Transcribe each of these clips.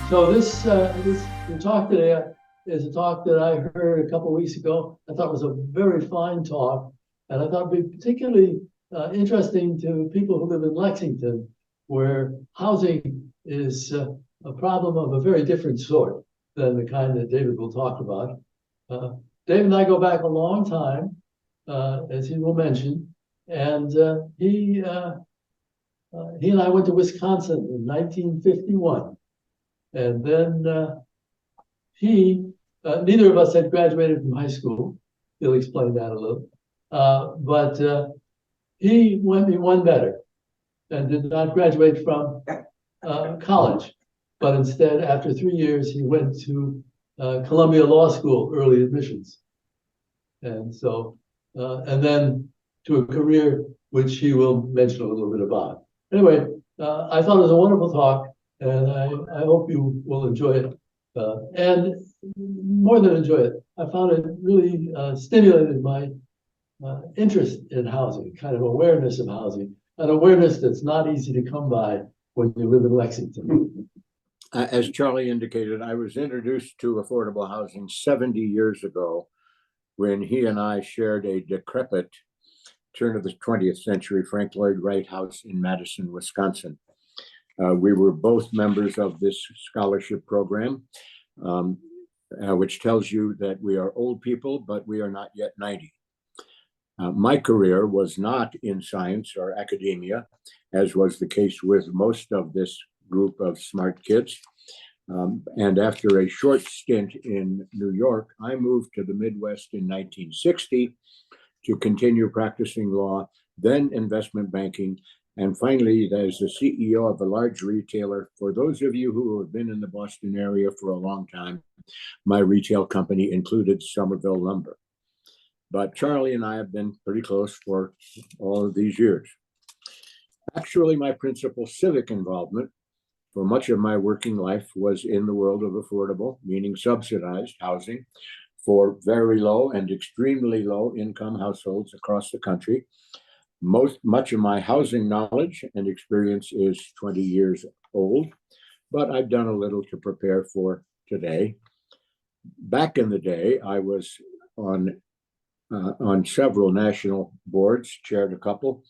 So this the talk today is a talk that I heard a couple of weeks ago. I thought was a very fine talk, and I thought it'd be particularly interesting to people who live in Lexington, where housing is a problem of a very different sort than the kind that David will talk about. Uh, David and I go back a long time, as he will mention, and he and I went to Wisconsin in 1951. And then neither of us had graduated from high school. He'll explain that a little. But he went one better and did not graduate from college. But instead, after 3 years, he went to Columbia Law School, early admissions. And so, and then to a career which he will mention a little bit about. Anyway, I thought it was a wonderful talk. And I hope you will enjoy it. And more than enjoy it, I found it really stimulated my interest in housing, kind of awareness of housing, an awareness that's not easy to come by when you live in Lexington. As Charlie indicated, I was introduced to affordable housing 70 years ago when he and I shared a decrepit turn of the 20th century Frank Lloyd Wright house in Madison, Wisconsin. We were both members of this scholarship program, which tells you that we are old people, but we are not yet 90. My career was not in science or academia, as was the case with most of this group of smart kids. And after a short stint in New York, I moved to the Midwest in 1960 to continue practicing law, then investment banking, and finally, as the CEO of a large retailer. For those of you who have been in the Boston area for a long time, my retail company included Somerville Lumber. But Charlie and I have been pretty close for all of these years. Actually, my principal civic involvement for much of my working life was in the world of affordable, meaning subsidized housing for very low and extremely low income households across the country. Much of my housing knowledge and experience is 20 years old, but I've done a little to prepare for today. Back in the day, I was on several national boards, chaired a couple,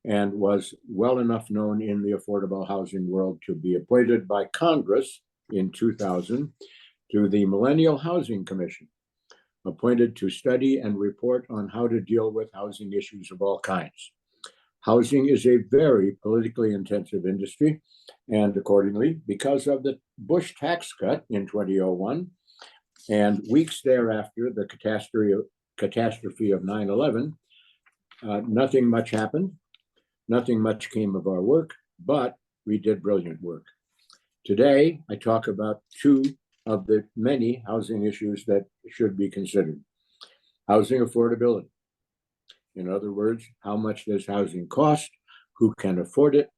and was well enough known in the affordable housing world to be appointed by Congress in 2000 to the Millennial Housing Commission, appointed to study and report on how to deal with housing issues of all kinds. Housing is a very politically intensive industry, and accordingly, because of the Bush tax cut in 2001, and weeks thereafter, the catastrophe of 9/11, nothing much happened. Nothing much came of our work, but we did brilliant work. Today, I talk about two of the many housing issues that should be considered. Housing affordability. In other words, how much does housing cost? Who can afford it?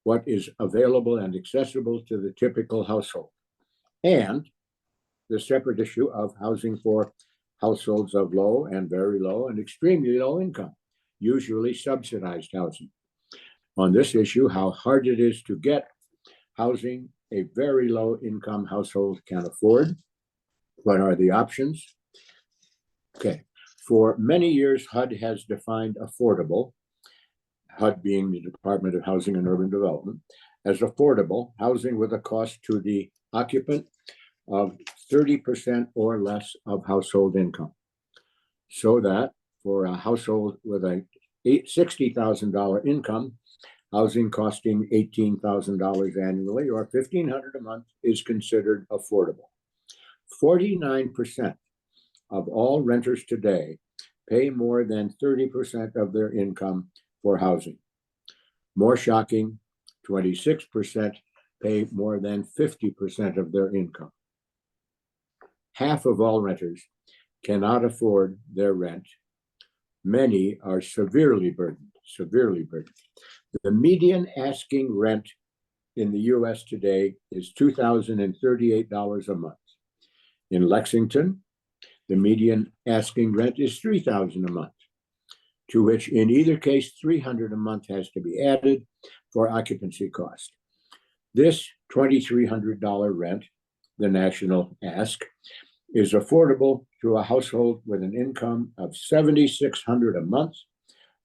What is available and accessible to the typical household? And the separate issue of housing for households of low and very low and extremely low income, usually subsidized housing. On this issue, how hard it is to get housing a very low income household can afford. What are the options? Okay, for many years, HUD has defined affordable, HUD being the Department of Housing and Urban Development, as affordable housing with a cost to the occupant of 30% or less of household income. So that for a household with a $60,000 income, housing costing $18,000 annually or $1,500 a month is considered affordable. 49% of all renters today pay more than 30% of their income for housing. More shocking, 26% pay more than 50% of their income. Half of all renters cannot afford their rent. Many are severely burdened. The median asking rent in the US today is $2,038 a month. In Lexington, the median asking rent is $3,000 a month, to which in either case, $300 a month has to be added for occupancy cost. This $2,300 rent, the national ask, is affordable to a household with an income of $7,600 a month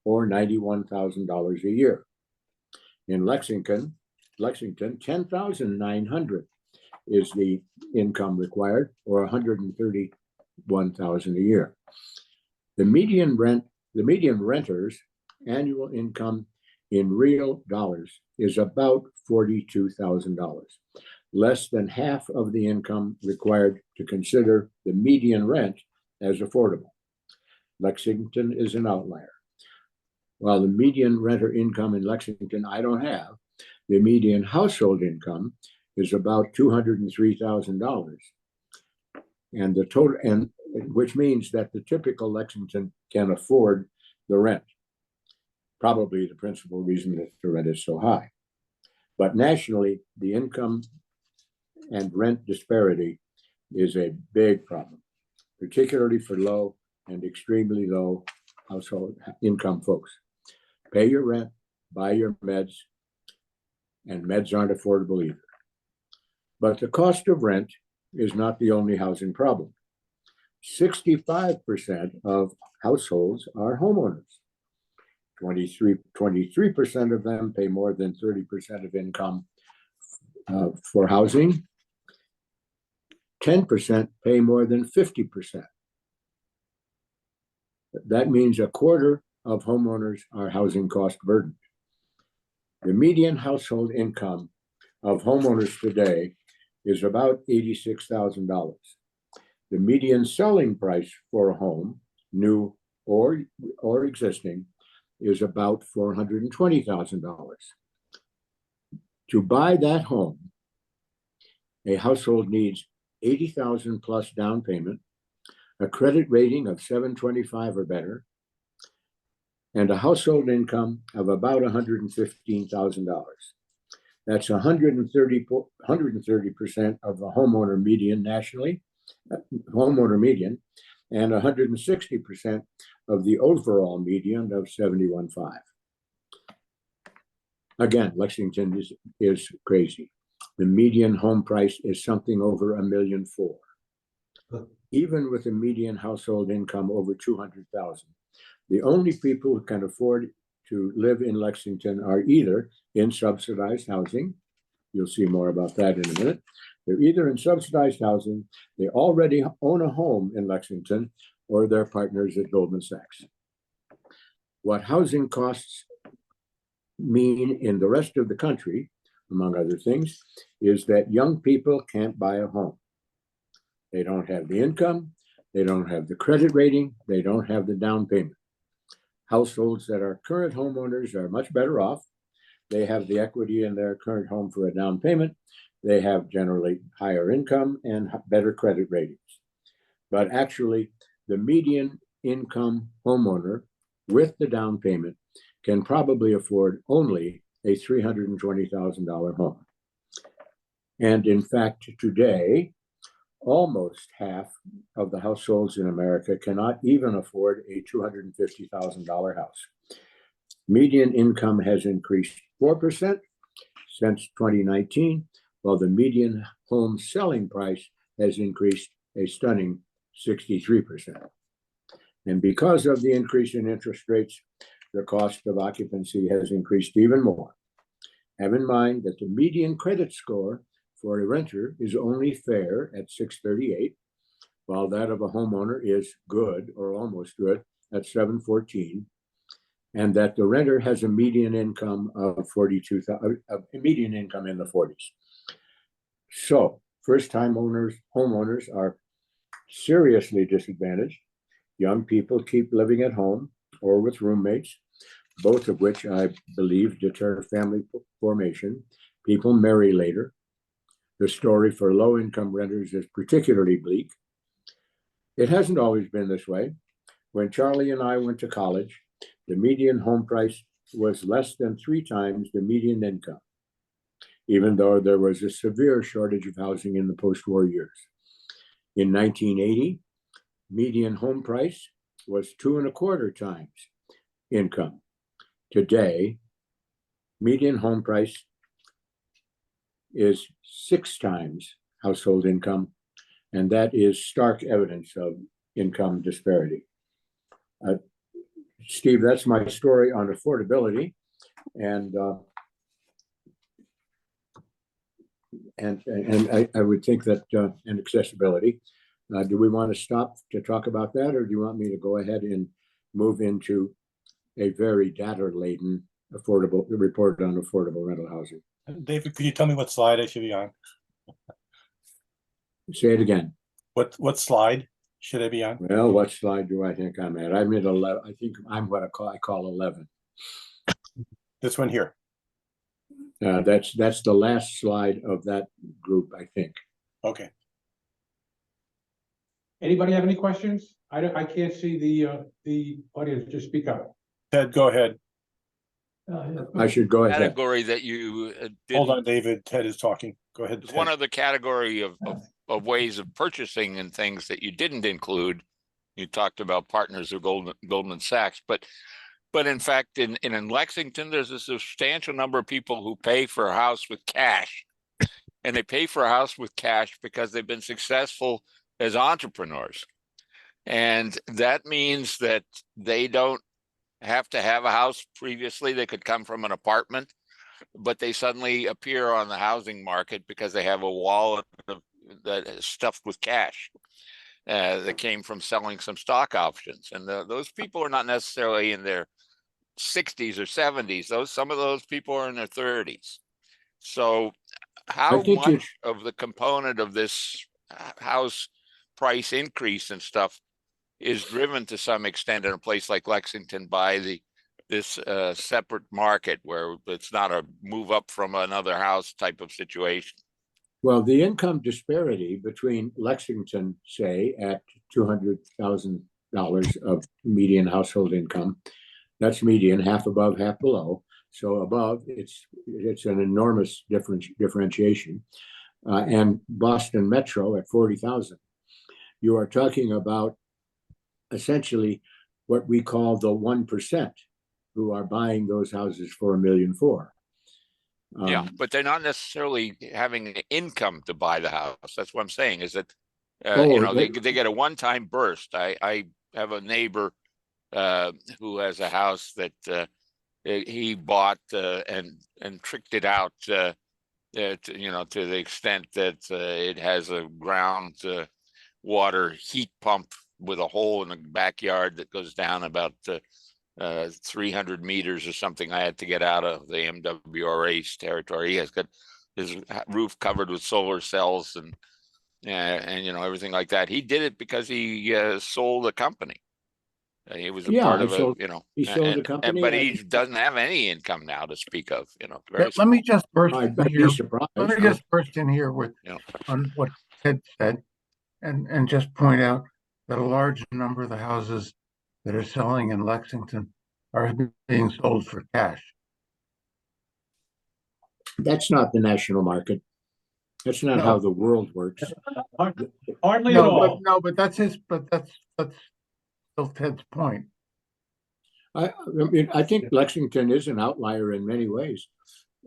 or $91,000 a year. In Lexington, $10,900 is the income required, or $131,000 a year. The median renter's annual income in real dollars is about $42,000, less than half of the income required to consider the median rent as affordable. Lexington is an outlier. While the median renter income in Lexington I don't have, the median household income is about $203,000, and the total, and which means that the typical Lexington can afford the rent. Probably the principal reason that the rent is so high. But nationally, the income and rent disparity is a big problem, particularly for low and extremely low household income folks. Pay your rent, buy your meds, and meds aren't affordable either. But the cost of rent is not the only housing problem. 65% of households are homeowners. 23% of them pay more than 30% of income for housing. 10% pay more than 50%. That means a quarter of homeowners are housing cost burdened. The median household income of homeowners today is about $86,000. The median selling price for a home, new or existing, is about $420,000. To buy that home, a household needs $80,000 plus down payment, a credit rating of 725 or better, and a household income of about $115,000. That's 130% of the homeowner median nationally, and 160% of the overall median of 71.5. Again, Lexington is crazy. The median home price is something over $1.4 million. Even with a median household income over $200,000, the only people who can afford to live in Lexington are either in subsidized housing. You'll see more about that in a minute. They're either in subsidized housing, they already own a home in Lexington, or they're partners at Goldman Sachs. What housing costs mean in the rest of the country, among other things, is that young people can't buy a home. They don't have the income, they don't have the credit rating, they don't have the down payment. Households that are current homeowners are much better off. They have the equity in their current home for a down payment. They have generally higher income and better credit ratings. But actually, the median income homeowner with the down payment can probably afford only a $320,000 home. And in fact, today, almost half of the households in America cannot even afford a $250,000 house. Median income has increased 4% since 2019, while the median home selling price has increased a stunning 63%. And because of the increase in interest rates, the cost of occupancy has increased even more. Have in mind that the median credit score for a renter is only fair at 638, while that of a homeowner is good or almost good at 714, and that the renter has a median income of a median income in the 40s. So first-time homeowners are seriously disadvantaged. Young people keep living at home or with roommates, both of which I believe deter family formation. People marry later. The story for low-income renters is particularly bleak. It hasn't always been this way. When Charlie and I went to college, the median home price was less than 3 times the median income, even though there was a severe shortage of housing in the post-war years. In 1980, median home price was 2.25 times income. Today, median home price is 6 times household income, and that is stark evidence of income disparity. Steve, that's my story on affordability, and I would think that and accessibility. Do we want to stop to talk about that, or do you want me to go ahead and move into a very data-laden affordable report on affordable rental housing? David, could you tell me what slide I should be on? Say it again. What slide should I be on? Well, what slide do I think I'm at? I'm at 11. I think I'm what I call 11. This one here. That's the last slide of that group, I think. Okay. Anybody have any questions? I can't see the audience. Just speak up. Ted, go ahead. I should go ahead. Category that you Hold on, David. Ted is talking. Go ahead. one other category of ways of purchasing and things that you didn't include. You talked about partners of Goldman Sachs, but in fact, in Lexington, there's a substantial number of people who pay for a house with cash, and they pay for a house with cash because they've been successful as entrepreneurs, and that means that they don't have to have a house previously. They could come from an apartment, but they suddenly appear on the housing market because they have a wallet that is stuffed with cash that came from selling some stock options. And those people are not necessarily in their 60s or 70s. Some of those people are in their 30s. So how much of the component of this house price increase and stuff is driven to some extent in a place like Lexington by this separate market where it's not a move up from another house type of situation? Well, the income disparity between Lexington, say, at $200,000 of median household income, that's median, half above, half below. So above, it's an enormous differentiation. And Boston Metro at 40,000. You are talking about essentially what we call the 1% who are buying those houses for $1.4 million. Yeah, but they're not necessarily having an income to buy the house. That's what I'm saying, is that they get a one-time burst. I have a neighbor who has a house that he bought and tricked it out to the extent that it has a ground water heat pump with a hole in the backyard that goes down about 300 meters or something. I had to get out of the MWRA's territory. He has got his roof covered with solar cells and everything like that. He did it because he sold a company. He was a part of he sold a company, but he doesn't have any income now to speak of. Let me just burst I'd in be here. surprised. Let me just burst in here with on what Ted said, and just point out that a large number of the houses that are selling in Lexington are being sold for cash. That's not the national market. That's not how the world works. Hardly at all. But that's still Ted's point. I mean, I think Lexington is an outlier in many ways.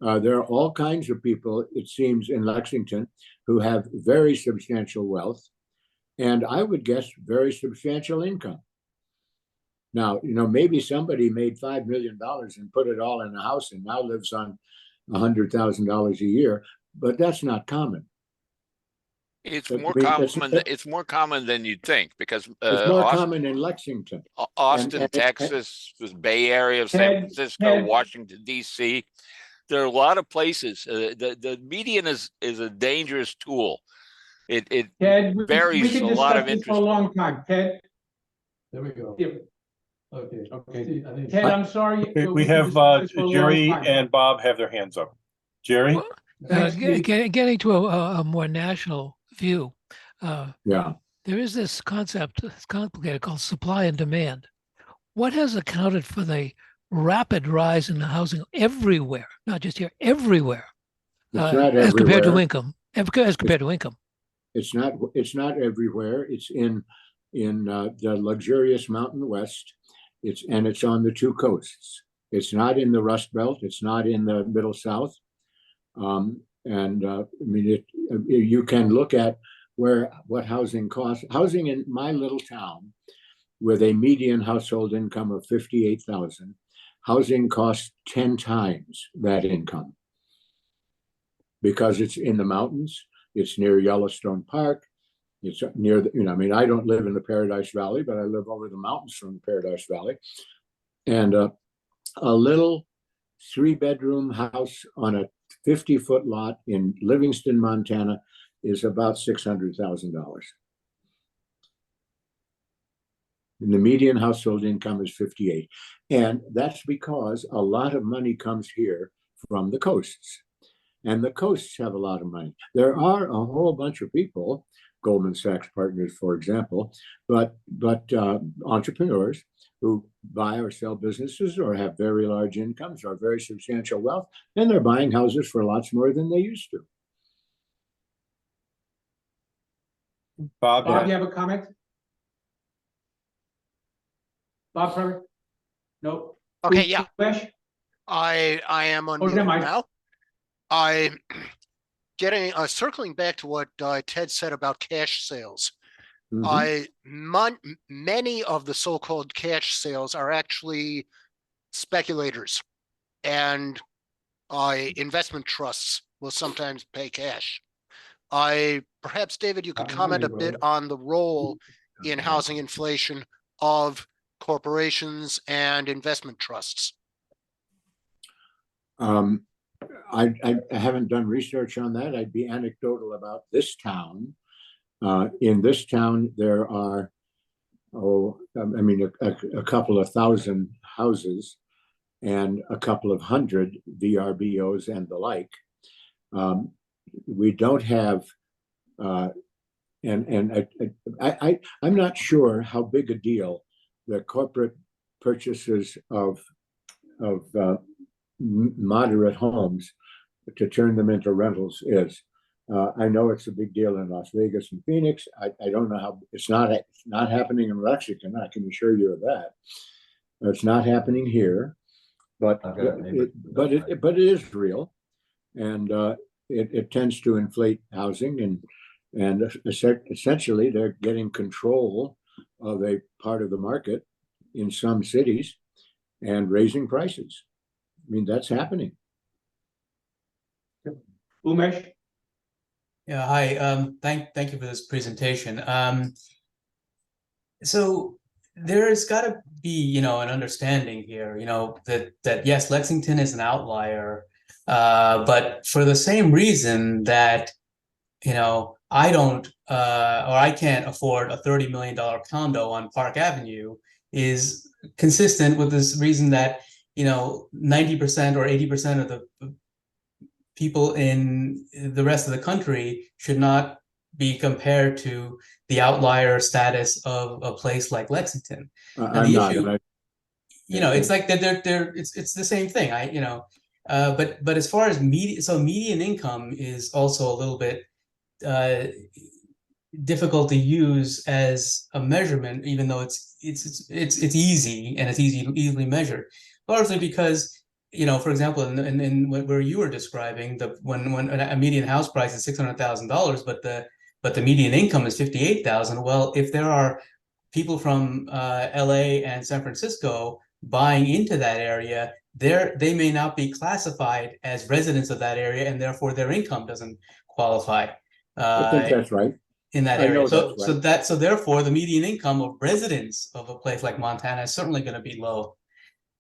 There are all kinds of people, it seems, in Lexington who have very substantial wealth, and I would guess very substantial income. Now, maybe somebody made $5 million and put it all in a house and now lives on $100,000 a year, but that's not common. It's more common than you'd think, because it's more common in Lexington, Austin, Texas, the Bay Area of San Francisco, Washington, D.C. There are a lot of places. The median is a dangerous tool. It Ted, varies we a lot of interest. For a long time. Ted. There we go. Yeah. Okay. Ted, I'm sorry. We have Jerry and Bob have their hands up. Jerry? Getting to a more national view. Yeah. There is this concept, it's complicated, called supply and demand. What has accounted for the rapid rise in the housing everywhere, not just here, everywhere, as compared to income? As compared to income. It's not everywhere. It's in the luxurious Mountain West. It's on the two coasts. It's not in the Rust Belt. It's not in the Middle South. And I mean, you can look at what housing costs. Housing in my little town, with a median household income of 58,000, housing costs 10 times that income, because it's in the mountains, it's near Yellowstone Park, it's near the, I mean, I don't live in the Paradise Valley, but I live over the mountains from the Paradise Valley. And a little 3-bedroom house on a 50-foot lot in Livingston, Montana is about $600,000. And the median household income is 58. And that's because a lot of money comes here from the coasts. And the coasts have a lot of money. There are a whole bunch of people, Goldman Sachs partners, for example, but entrepreneurs who buy or sell businesses or have very large incomes or very substantial wealth, and they're buying houses for lots more than they used to. Bob, Bob, you have a comment? Bob, sorry? Nope. Okay, yeah, Umesh? I am Oh, never unmuted mind. now. I getting circling back to what Ted said about cash sales. Many of the so-called cash sales are actually speculators, and investment trusts will sometimes pay cash. Perhaps, David, you could comment a bit on the role in housing inflation of corporations and investment trusts. I haven't done research on that. I'd be anecdotal about this town. In this town, there are, a couple of thousand houses and a couple of hundred VRBOs and the like. We don't have, I'm not sure how big a deal the corporate purchases of moderate homes to turn them into rentals is. I know it's a big deal in Las Vegas and Phoenix. I don't know how it's not happening in Lexington. I can assure you of that. It's not happening here, but it is real, and it tends to inflate housing, and essentially they're getting control of a part of the market in some cities and raising prices. I mean, that's happening. Umesh? Yeah, hi. Thank you for this presentation. So there's got to be, an understanding here, that yes, Lexington is an outlier, but for the same reason that, I don't, or I can't afford a $30 million condo on Park Avenue is consistent with this reason that, 90% or 80% of the people in the rest of the country should not be compared to the outlier status of a place like Lexington. I'm not. It's like it's the same thing. But as far as median income is also a little bit difficult to use as a measurement, even though it's easy and it's easily measured, largely because, for example, in where you were describing when a median house price is $600,000, but the median income is $58,000. Well, if there are people from LA and San Francisco buying into that area, they may not be classified as residents of that area, and therefore their income doesn't qualify. I think that's right. In that area. So therefore the median income of residents of a place like Montana is certainly going to be low.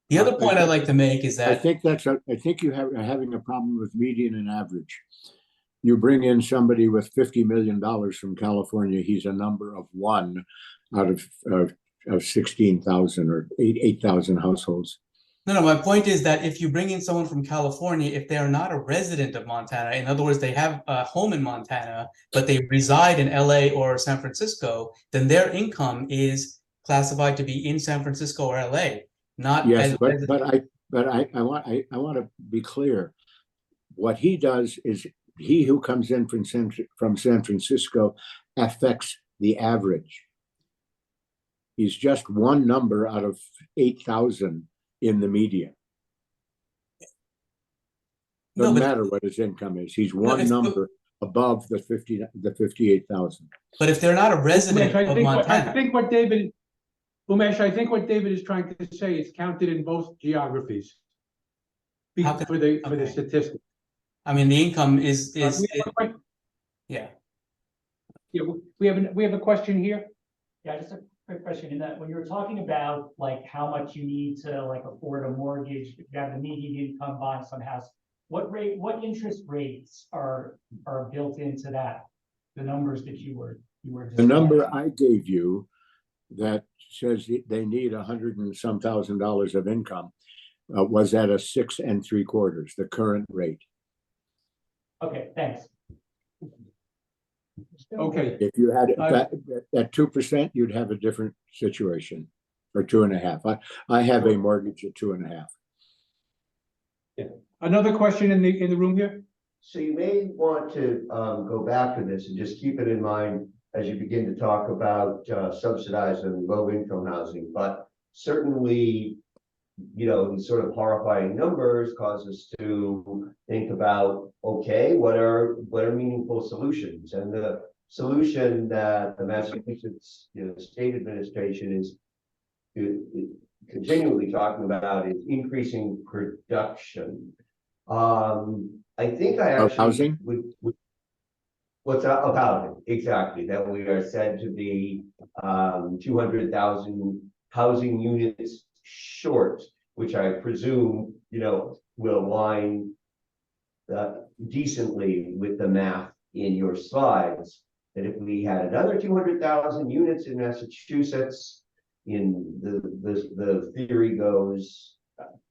The other point I'd like to make is that I think you are having a problem with median and average. You bring in somebody with $50 million from California, he's a number of one out of 16,000 or 8,000 households. No, my point is that if you bring in someone from California, if they are not a resident of Montana, in other words, they have a home in Montana, but they reside in LA or San Francisco, then their income is classified to be in San Francisco or LA, not yes, as but I want to be clear. What he does is he who comes in from San Francisco affects the average. He's just one number out of 8,000 in the median. No, Doesn't but, matter what his income is. He's No, one if- number above the 58,000. but if they're not a resident Umesh, of I Montana, think what David, Umesh, I think what David is trying to say is counted in both geographies. How can- For the okay. statistic. I mean, the income is, We have a que- yeah. Yeah, we have a question here. Yeah, just a quick question in that when you're talking about like how much you need to like afford a mortgage, if you have the median income buying some house, what interest rates are built into that? The numbers that you were The number describing? I gave you that says they need $100 and some thousand of income was at a 6 3/4, the current rate. Okay, thanks. Okay, If you had I- that at 2%, you'd have a different situation, or 2.5. I have a mortgage at 2.5. another question in the room here? So you may want to go back to this and just keep it in mind as you begin to talk about subsidized and low income housing, but certainly, you know, these sort of horrifying numbers cause us to think about, okay, what are meaningful solutions? And the solution that the Massachusetts, state administration is continually talking about is increasing production. I think I Of actually housing? would what's that of housing? Exactly, that we are said to be 200,000 housing units short, which I presume, will align decently with the math in your slides. That if we had another 200,000 units in Massachusetts, in the theory goes,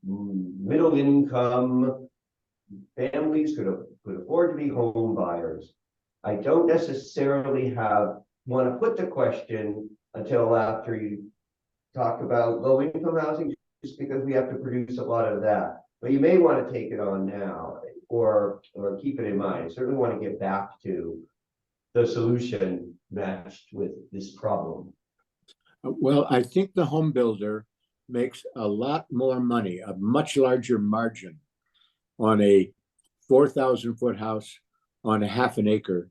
middle income families could afford to be home buyers. I don't necessarily want to put the question until after you talk about low income housing, just because we have to produce a lot of that. But you may want to take it on now or keep it in mind. I certainly want to get back to the solution matched with this problem. Well, I think the home builder makes a lot more money, a much larger margin on a 4,000-foot house on a half an acre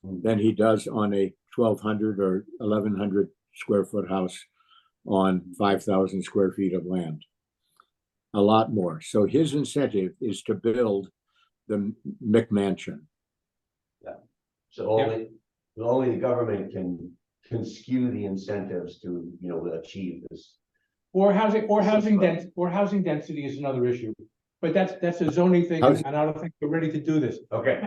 than he does on a 1,200 or 1,100 square foot house on 5,000 square feet of land. A lot more. So his incentive is to build the McMansion. Yeah. So only the government can skew the incentives to achieve this. Or housing density is another issue. But that's a zoning thing, and I don't think we're ready to do this. Okay.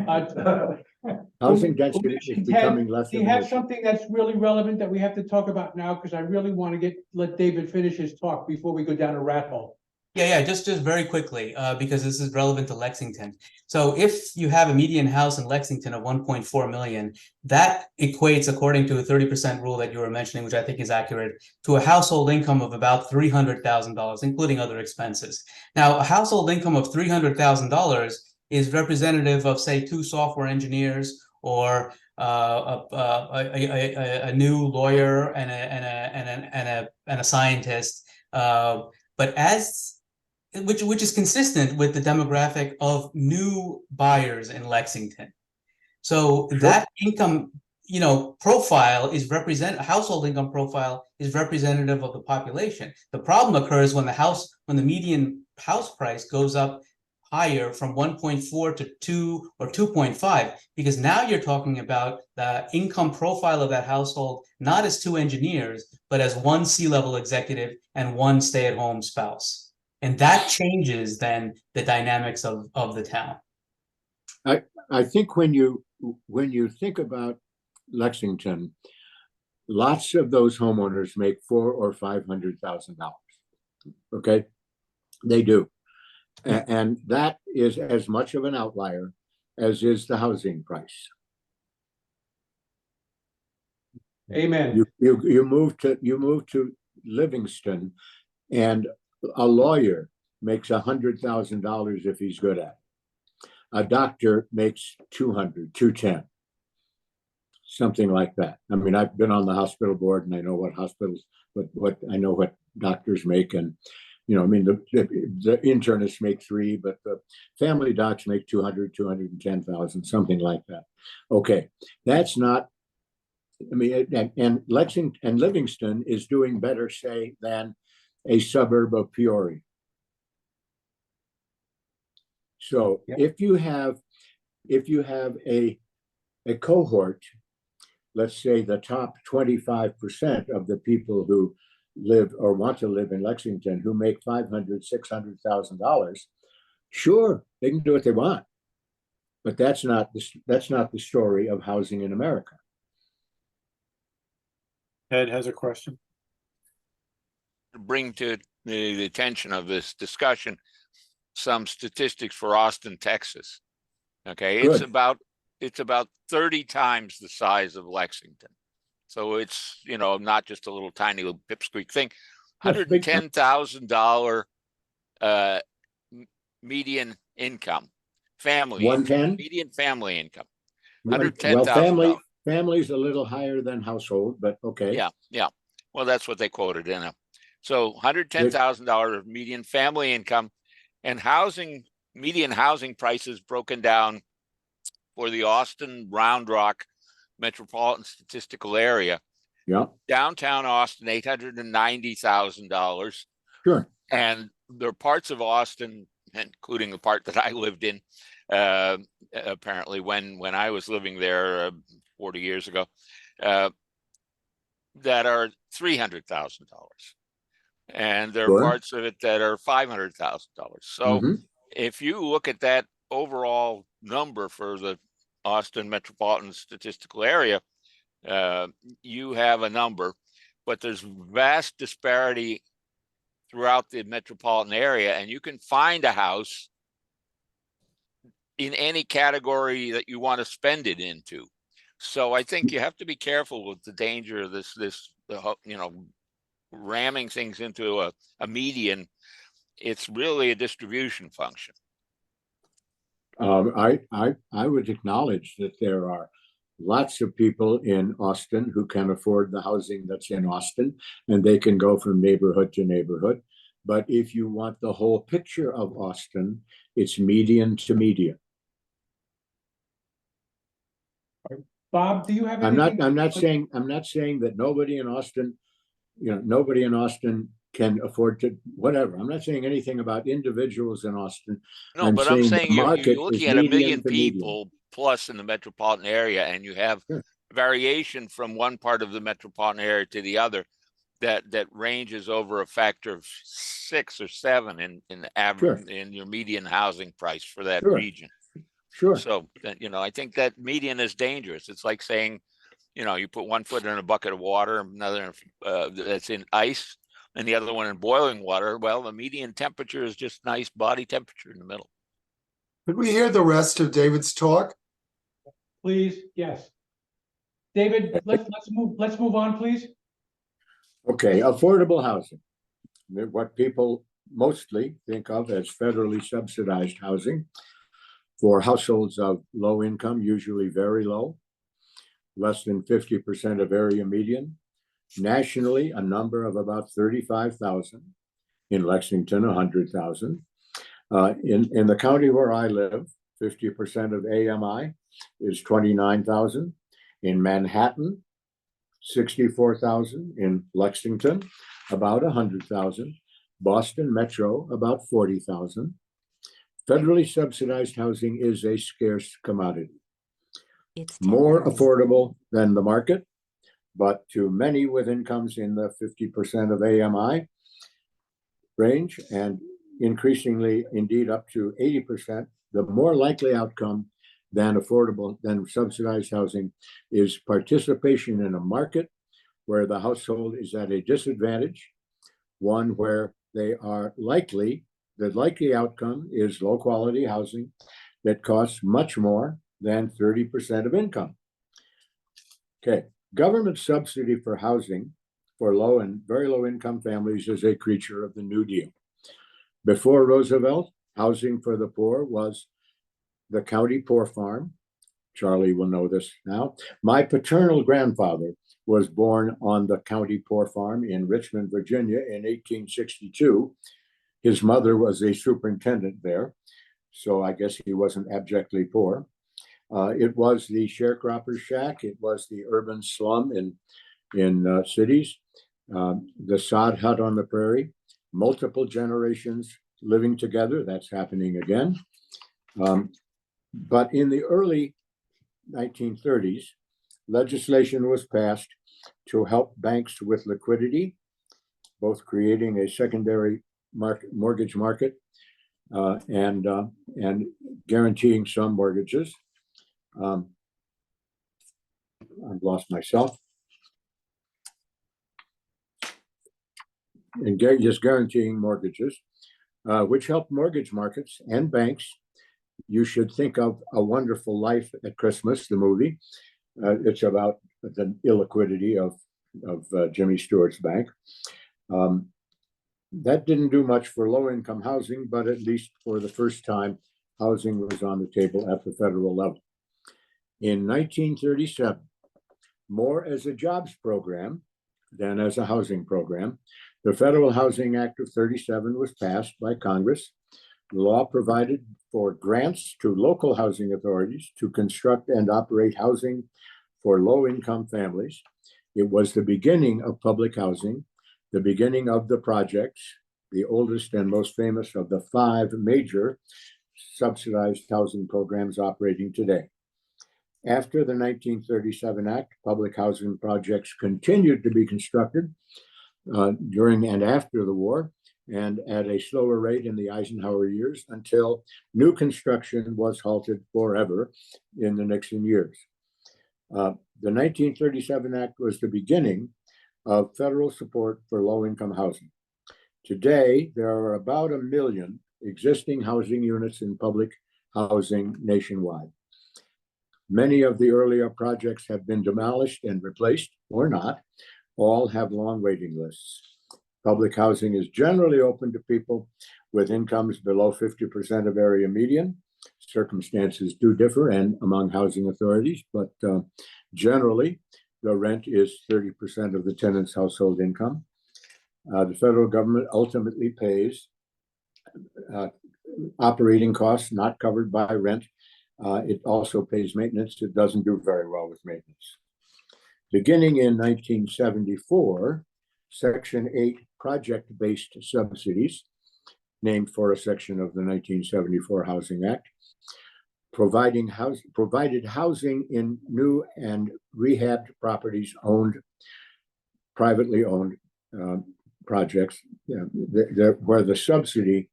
Housing density is becoming less. Do you have something that's really relevant that we have to talk about now? Because I really want to let David finish his talk before we go down a rat hole. Yeah, just very quickly, because this is relevant to Lexington. So if you have a median house in Lexington of 1.4 million, that equates, according to a 30% rule that you were mentioning, which I think is accurate, to a household income of about $300,000, including other expenses. Now, a household income of $300,000 is representative of, say, 2 software engineers or a new lawyer and a scientist. But which is consistent with the demographic of new buyers in Lexington. So that income, profile is household income profile is representative of the population. The problem occurs when the median house price goes up higher from 1.4 to 2 or 2.5, because now you're talking about the income profile of that household, not as 2 engineers, but as 1 C-level executive and 1 stay-at-home spouse. And that changes then the dynamics of the town. I think when you think about Lexington, lots of those homeowners make $400,000 or $500,000. Okay, they do, and that is as much of an outlier as is the housing price. Amen. You move to Livingston, and a lawyer makes $100,000 if he's good at it. A doctor makes $210, something like that. I mean, I've been on the hospital board, and I know what hospitals, what I know what doctors make, and You know, I mean, the internists make 3, but the family docs make 200, 210,000, something like that. Okay, that's not, I mean, and Lexington and Livingston is doing better, say, than a suburb of Peoria. So if you have a cohort, let's say the top 25% of the people who live or want to live in Lexington who make $500,000, $600,000, sure, they can do what they want, but that's not the story of housing in America. Ed has a question. Bring to the attention of this discussion some statistics for Austin, Texas. Okay, Good. it's about 30 times the size of Lexington. So it's, you know, not just a little tiny little pipsqueak thing. $110,000 median income, family 110? median family income. Well, $110,000. family's a little higher than household, but okay. Yeah. Well, that's what they quoted in it. So $110,000 of median family income, and median housing prices broken down for the Austin Round Rock metropolitan statistical area. Yeah. Downtown Austin, $890,000. Sure. And there are parts of Austin, including the part that I lived in, apparently when I was living there 40 years ago, that are $300,000. And there are parts of it that are $500,000. So if you look at that overall number for the Austin metropolitan statistical area, you have a number, but there's vast disparity throughout the metropolitan area, and you can find a house in any category that you want to spend it into. So I think you have to be careful with the danger of this, you know, ramming things into a median. It's really a distribution function. I would acknowledge that there are lots of people in Austin who can afford the housing that's in Austin, and they can go from neighborhood to neighborhood. But if you want the whole picture of Austin, it's median to median. Bob, do you have I'm anything? not saying that nobody in Austin, you know, nobody in Austin can afford to whatever. I'm not saying anything about individuals in Austin. No, but I'm saying you're market looking is at 1 million median to median. people plus in the metropolitan area, and you have variation from one part of the metropolitan area to the other that ranges over a factor of 6 or 7 in the average in your median housing price for that region. Sure. So, you know, I think that median is dangerous. It's like saying, you know, you put one foot in a bucket of water, another that's in ice, and the other one in boiling water. Well, the median temperature is just nice body temperature in the middle. Could we hear the rest of David's talk? Please, yes. David, let's move on, please. Okay, affordable housing. What people mostly think of as federally subsidized housing for households of low income, usually very low, less than 50% of area median. Nationally, a number of about 35,000. In Lexington, 100,000. In the county where I live, 50% of AMI is 29,000. In Manhattan, 64,000. In Lexington, about 100,000. Boston Metro, about 40,000. Federally subsidized housing is a scarce commodity. It's more affordable than the market, but to many with incomes in the 50% of AMI range, and increasingly, indeed, up to 80%, the more likely outcome than subsidized housing is participation in a market where the household is at a disadvantage, one where they are the likely outcome is low quality housing that costs much more than 30% of income. Okay, government subsidy for housing for low and very low income families is a creature of the New Deal. Before Roosevelt, housing for the poor was the county poor farm. Charlie will know this now. My paternal grandfather was born on the county poor farm in Richmond, Virginia in 1862. His mother was a superintendent there, so I guess he wasn't abjectly poor. It was the sharecropper's shack. It was the urban slum in cities, the sod hut on the prairie, multiple generations living together. That's happening again. But in the early 1930s, legislation was passed to help banks with liquidity, both creating a secondary mortgage market and guaranteeing some mortgages. I've lost myself. And just guaranteeing mortgages, which helped mortgage markets and banks. You should think of A Wonderful Life at Christmas, the movie. It's about the illiquidity of Jimmy Stewart's bank. That didn't do much for low-income housing, but at least for the first time, housing was on the table at the federal level. In 1937, more as a jobs program than as a housing program, the Federal Housing Act of 37 was passed by Congress. The law provided for grants to local housing authorities to construct and operate housing for low-income families. It was the beginning of public housing, the beginning of the projects, the oldest and most famous of the 5 major subsidized housing programs operating today. After the 1937 Act, public housing projects continued to be constructed during and after the war, and at a slower rate in the Eisenhower years until new construction was halted forever in the Nixon years. The 1937 Act was the beginning of federal support for low-income housing. Today, there are about 1 million existing housing units in public housing nationwide. Many of the earlier projects have been demolished and replaced, or not. All have long waiting lists. Public housing is generally open to people with incomes below 50% of area median. Circumstances do differ and among housing authorities, but generally the rent is 30% of the tenant's household income. The federal government ultimately pays operating costs not covered by rent. It also pays maintenance. It doesn't do very well with maintenance. Beginning in 1974, Section 8 project-based subsidies, named for a section of the 1974 Housing Act, provided housing in new and rehabbed properties privately owned projects, where the subsidy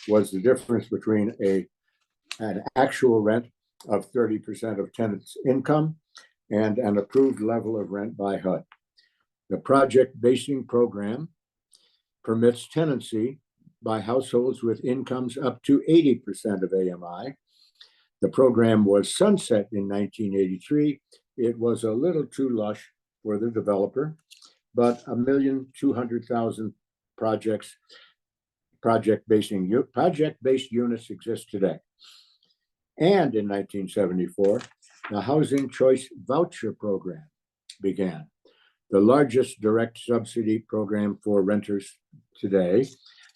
was the difference between an actual rent of 30% of tenants' income and an approved level of rent by HUD. The project basing program permits tenancy by households with incomes up to 80% of AMI. The program was sunset in 1983. It was a little too lush for the developer, but 1,200,000 project-based units exist today. And in 1974, the Housing Choice Voucher Program began, the largest direct subsidy program for renters today,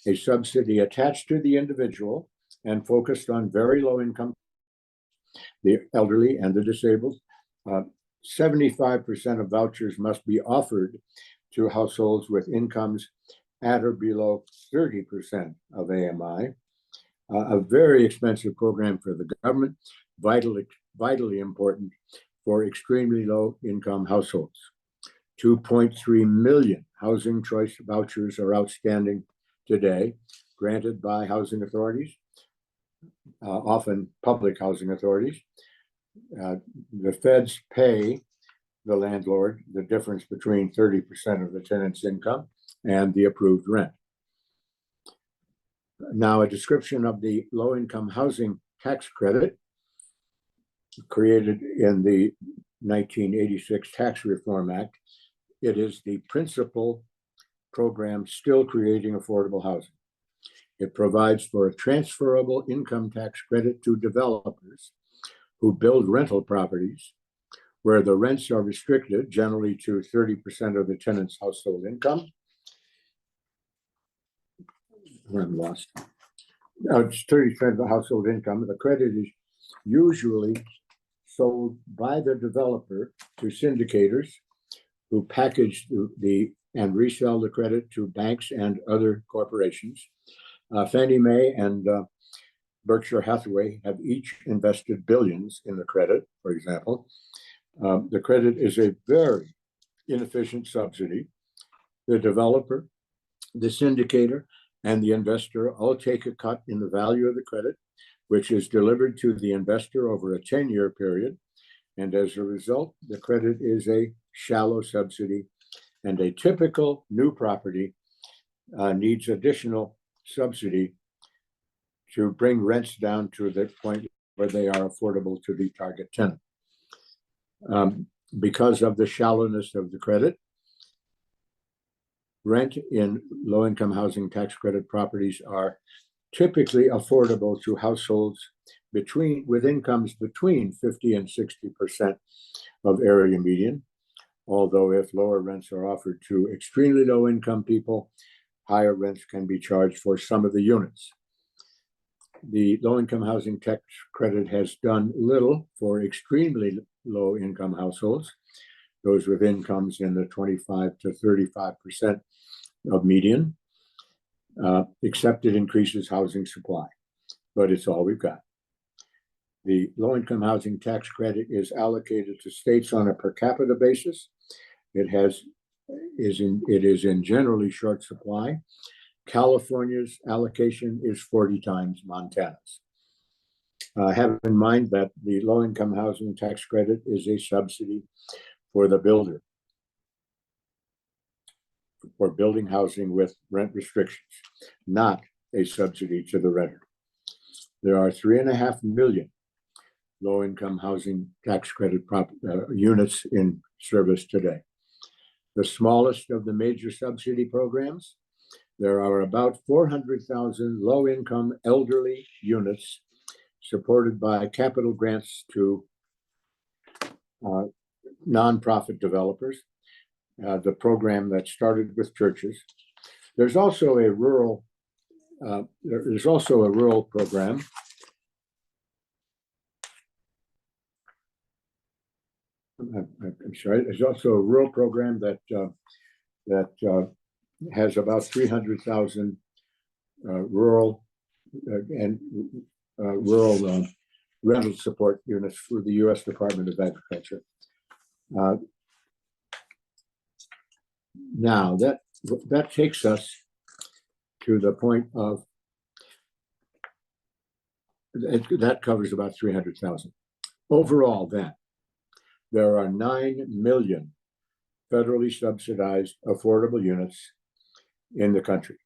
a subsidy attached to the individual and focused on very low income, the elderly and the disabled. 75% of vouchers must be offered to households with incomes at or below 30% of AMI. A very expensive program for the government, vitally important for extremely low income households. 2.3 million housing choice vouchers are outstanding today, granted by housing authorities, often public housing authorities. The feds pay the landlord the difference between 30% of the tenant's income and the approved rent. Now, a description of the low-income housing tax credit created in the 1986 Tax Reform Act. It is the principal program still creating affordable housing. It provides for a transferable income tax credit to developers who build rental properties where the rents are restricted, generally to 30% of the tenant's household income. I'm lost. It's 30% of the household income. The credit is usually sold by the developer to syndicators who package and resell the credit to banks and other corporations. Fannie Mae and Berkshire Hathaway have each invested billions in the credit, for example. The credit is a very inefficient subsidy. The developer, the syndicator, and the investor all take a cut in the value of the credit, which is delivered to the investor over a 10-year period. And as a result, the credit is a shallow subsidy, and a typical new property needs additional subsidy to bring rents down to the point where they are affordable to the target tenant. Because of the shallowness of the credit, rent in low-income housing tax credit properties are typically affordable to households with incomes between 50 and 60% of area median. Although if lower rents are offered to extremely low-income people, higher rents can be charged for some of the units. The low-income housing tax credit has done little for extremely low-income households, those with incomes in the 25 to 35% of median, except it increases housing supply, but it's all we've got. The low-income housing tax credit is allocated to states on a per capita basis. It is in generally short supply. California's allocation is 40 times Montana's. Have in mind that the low-income housing tax credit is a subsidy for the builder for building housing with rent restrictions, not a subsidy to the renter. There are 3.5 million low-income housing tax credit units in service today. The smallest of the major subsidy programs, there are about 400,000 low-income elderly units supported by capital grants to nonprofit developers, the program that started with churches. There's also a rural program I'm sorry. There's also a rural program that has about 300,000 rural rental support units for the U.S. Department of Agriculture. Now that takes us to the point of that covers about 300,000 overall. Then there are 9 million federally subsidized affordable units in the country,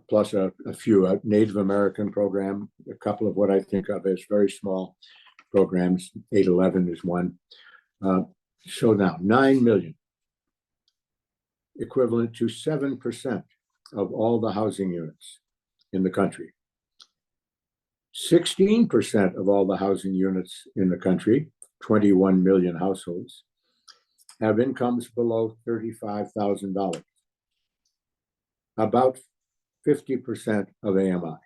plus a few Native American program, a couple of what I think of as very small programs. 811 is one. So now 9 million, equivalent to 7% of all the housing units in the country. 16% of all the housing units in the country, 21 million households, have incomes below $35,000, about 50% of AMI.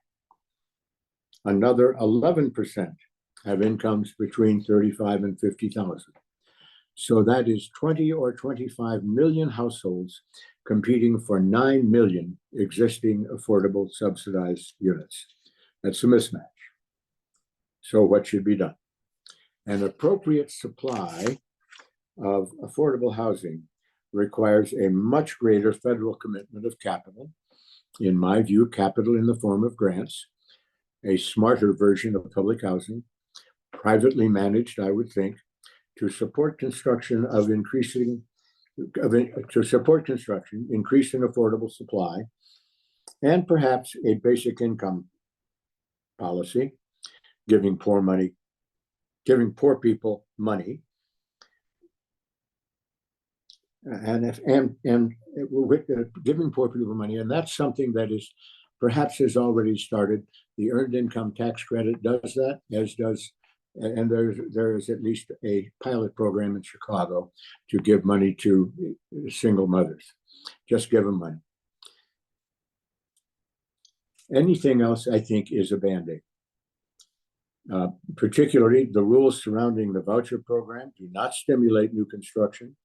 Another 11% have incomes between 35 and 50,000. So that is 20 or 25 million households competing for 9 million existing affordable subsidized units. That's a mismatch. So what should be done? An appropriate supply of affordable housing requires a much greater federal commitment of capital. In my view, capital in the form of grants, a smarter version of public housing, privately managed, I would think, to support construction increasing affordable supply, and perhaps a basic income policy, giving poor people money, and giving poor people money, and that's something that is perhaps has already started. The earned income tax credit does that, as does, and there is at least a pilot program in Chicago to give money to single mothers. Just give them money. Anything else, I think, is a Band-Aid. Particularly, the rules surrounding the voucher program do not stimulate new construction.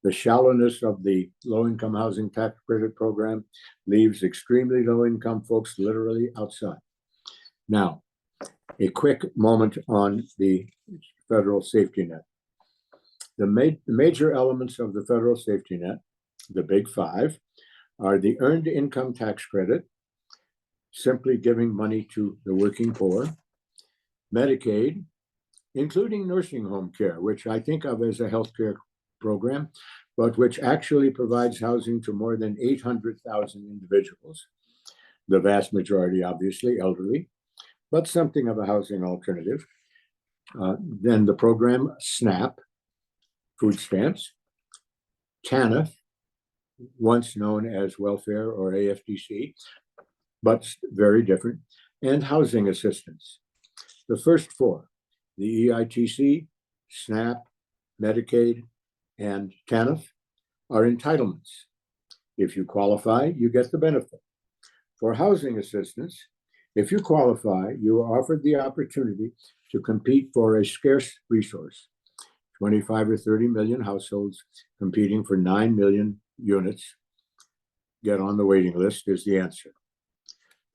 The shallowness of the low-income housing tax credit program leaves extremely low-income folks literally outside. Now, a quick moment on the federal safety net. The major elements of the federal safety net, the big five, are the earned income tax credit, simply giving money to the working poor, Medicaid, including nursing home care, which I think of as a healthcare program, but which actually provides housing to more than 800,000 individuals, the vast majority obviously elderly, but something of a housing alternative. Then the program SNAP, food stamps, TANF, once known as welfare or AFDC, but very different, and housing assistance. The first four, the EITC, SNAP, Medicaid, and TANF, are entitlements. If you qualify, you get the benefit. For housing assistance, if you qualify, you are offered the opportunity to compete for a scarce resource. 25 or 30 million households competing for 9 million units. Get on the waiting list is the answer.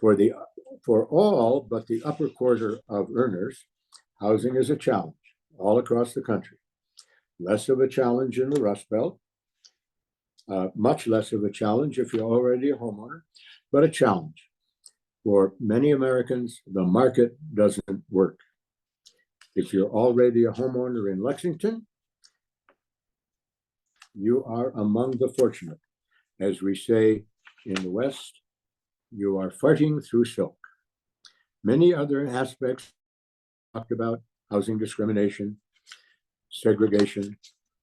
For all but the upper quarter of earners, housing is a challenge all across the country. Less of a challenge in the Rust Belt, much less of a challenge if you're already a homeowner, but a challenge. For many Americans, the market doesn't work. If you're already a homeowner in Lexington, you are among the fortunate. As we say in the West, you are farting through silk. Many other aspects talked about: housing discrimination, segregation,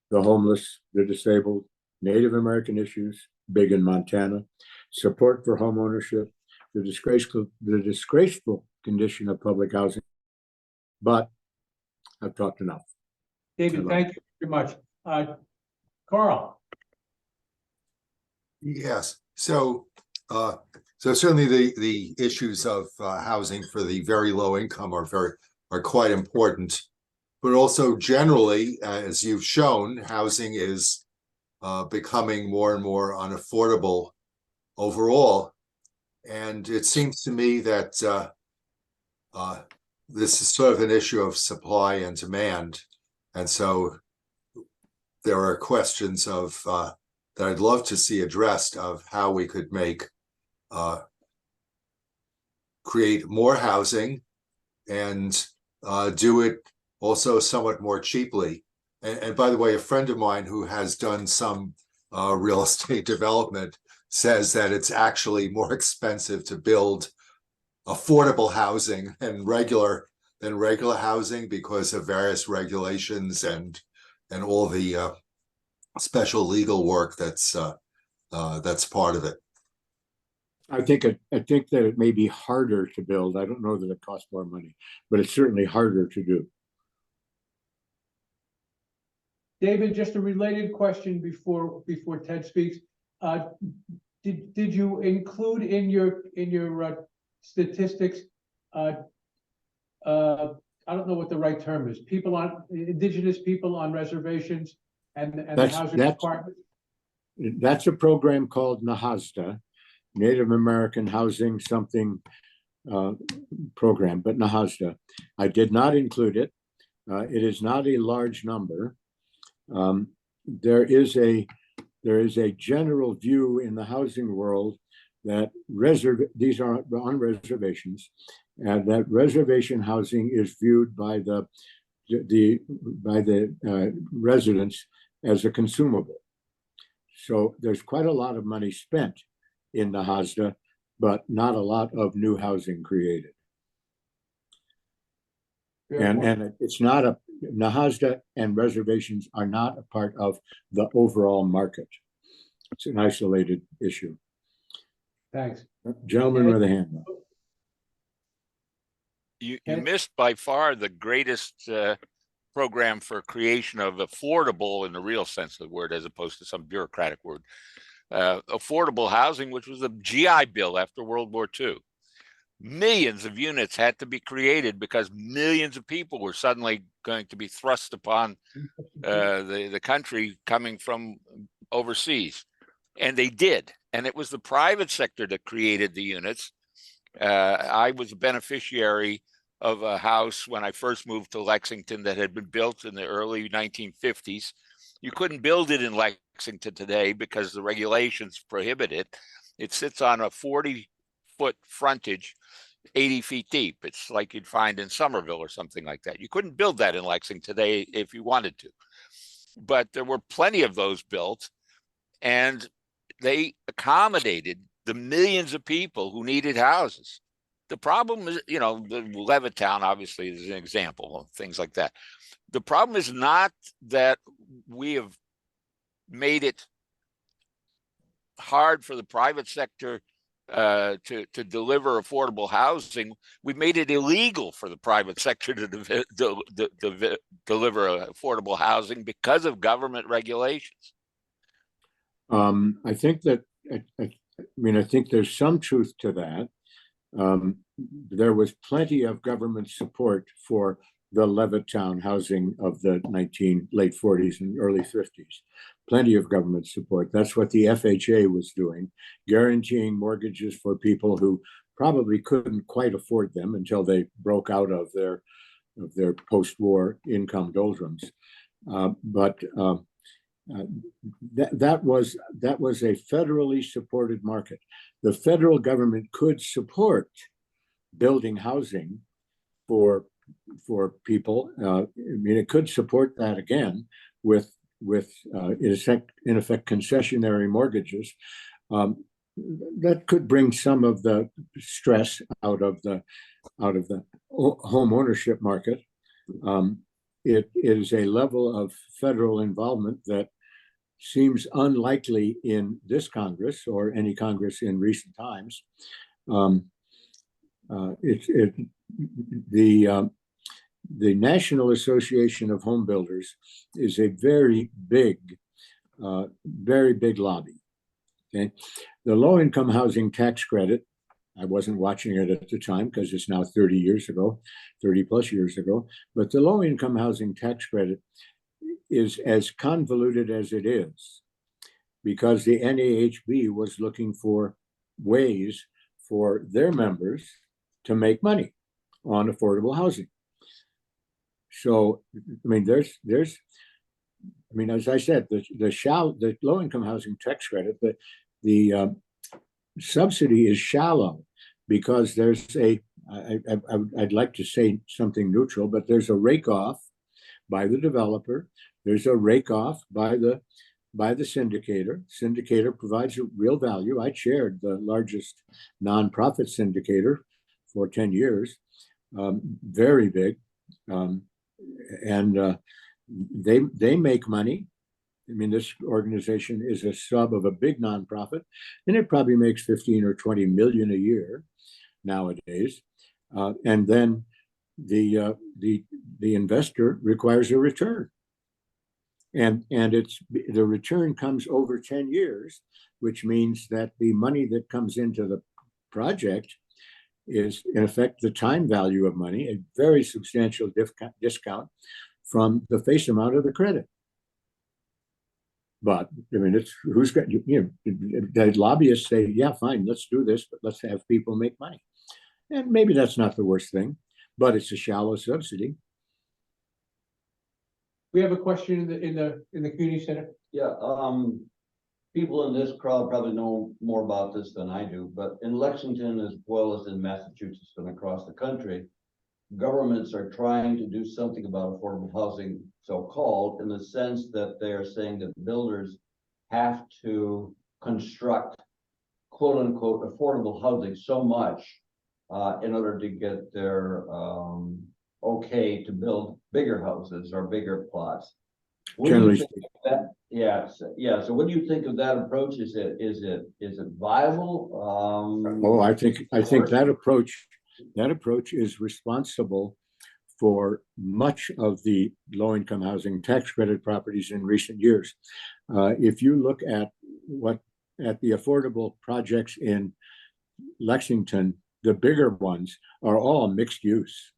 the homeless, the disabled, Native American issues, big in Montana, support for home ownership, the disgraceful condition of public housing. But I've talked enough. David, thank you very much. Carl. Yes, so certainly the issues of housing for the very low income are quite important, but also generally, as you've shown, housing is becoming more and more unaffordable overall. And it seems to me that this is sort of an issue of supply and demand. And so there are questions of that I'd love to see addressed of how we could create more housing and do it also somewhat more cheaply. And by the way, a friend of mine who has done some real estate development says that it's actually more expensive to build affordable housing than regular housing because of various regulations and all the special legal work that's part of it. I think that it may be harder to build. I don't know that it costs more money, but it's certainly harder to do. David, just a related question before Ted speaks. Did you include in your statistics? I don't know what the right term is. Indigenous people on reservations and the housing requirements. That's a program called NAHASDA, Native American Housing something program, but NAHASDA. I did not include it. It is not a large number. There is a general view in the housing world that these are on reservations, and that reservation housing is viewed by the residents as a consumable. So there's quite a lot of money spent in the NAHASDA, but not a lot of new housing created. And it's not NAHASDA and reservations are not a part of the overall market. It's an isolated issue. Thanks. Gentleman with a hand up. You missed by far the greatest program for creation of affordable in the real sense of the word, as opposed to some bureaucratic word. Affordable housing, which was the GI Bill after World War II. millions of units had to be created because millions of people were suddenly going to be thrust upon the country coming from overseas. And they did. And it was the private sector that created the units. I was a beneficiary of a house when I first moved to Lexington that had been built in the early 1950s. You couldn't build it in Lexington today because the regulations prohibit it. It sits on a 40-foot frontage, 80 feet deep. It's like you'd find in Somerville or something like that. You couldn't build that in Lexington today if you wanted to. But there were plenty of those built, and they accommodated the millions of people who needed houses. The problem is, the Levittown obviously is an example of things like that. The problem is not that we have made it hard for the private sector to deliver affordable housing. We made it illegal for the private sector to deliver affordable housing because of government regulations. I think that, I think there's some truth to that. There was plenty of government support for the Levittown housing of the late 40s and early 50s. Plenty of government support. That's what the FHA was doing, guaranteeing mortgages for people who probably couldn't quite afford them until they broke out of their post-war income doldrums. That was a federally supported market. The federal government could support building housing for people. It could support that again with in effect concessionary mortgages. That could bring some of the stress out of the home ownership market. It is a level of federal involvement that seems unlikely in this Congress or any Congress in recent times. The National Association of Home Builders is a very big lobby. Okay, the low-income housing tax credit, I wasn't watching it at the time because it's now 30 plus years ago, but the low-income housing tax credit is as convoluted as it is because the NAHB was looking for ways for their members to make money on affordable housing. So, as I said, the low-income housing tax credit, the subsidy is shallow because there's I'd like to say something neutral, but there's a rake off by the developer. There's a rake off by the syndicator. Syndicator provides a real value. I chaired the largest nonprofit syndicator for 10 years, very big. And they make money. This organization is a sub of a big nonprofit, and it probably makes 15 or 20 million a year nowadays. And then the investor requires a return, and the return comes over 10 years, which means that the money that comes into the project is in effect the time value of money, a very substantial discount from the face amount of the credit. But it's who's got, the lobbyists say, yeah, fine, let's do this, but let's have people make money. And maybe that's not the worst thing, but it's a shallow subsidy. We have a question in the community center. Yeah, people in this crowd probably know more about this than I do, but in Lexington, as well as in Massachusetts and across the country, governments are trying to do something about affordable housing, so-called, in the sense that they are saying that builders have to construct quote-unquote affordable housing so much in order to get their okay to build bigger houses or bigger plots. Generally speaking. Yeah. So what do you think of that approach? Is it viable? I think that approach is responsible for much of the low-income housing tax credit properties in recent years. If you look at the affordable projects in Lexington the bigger ones are all mixed use.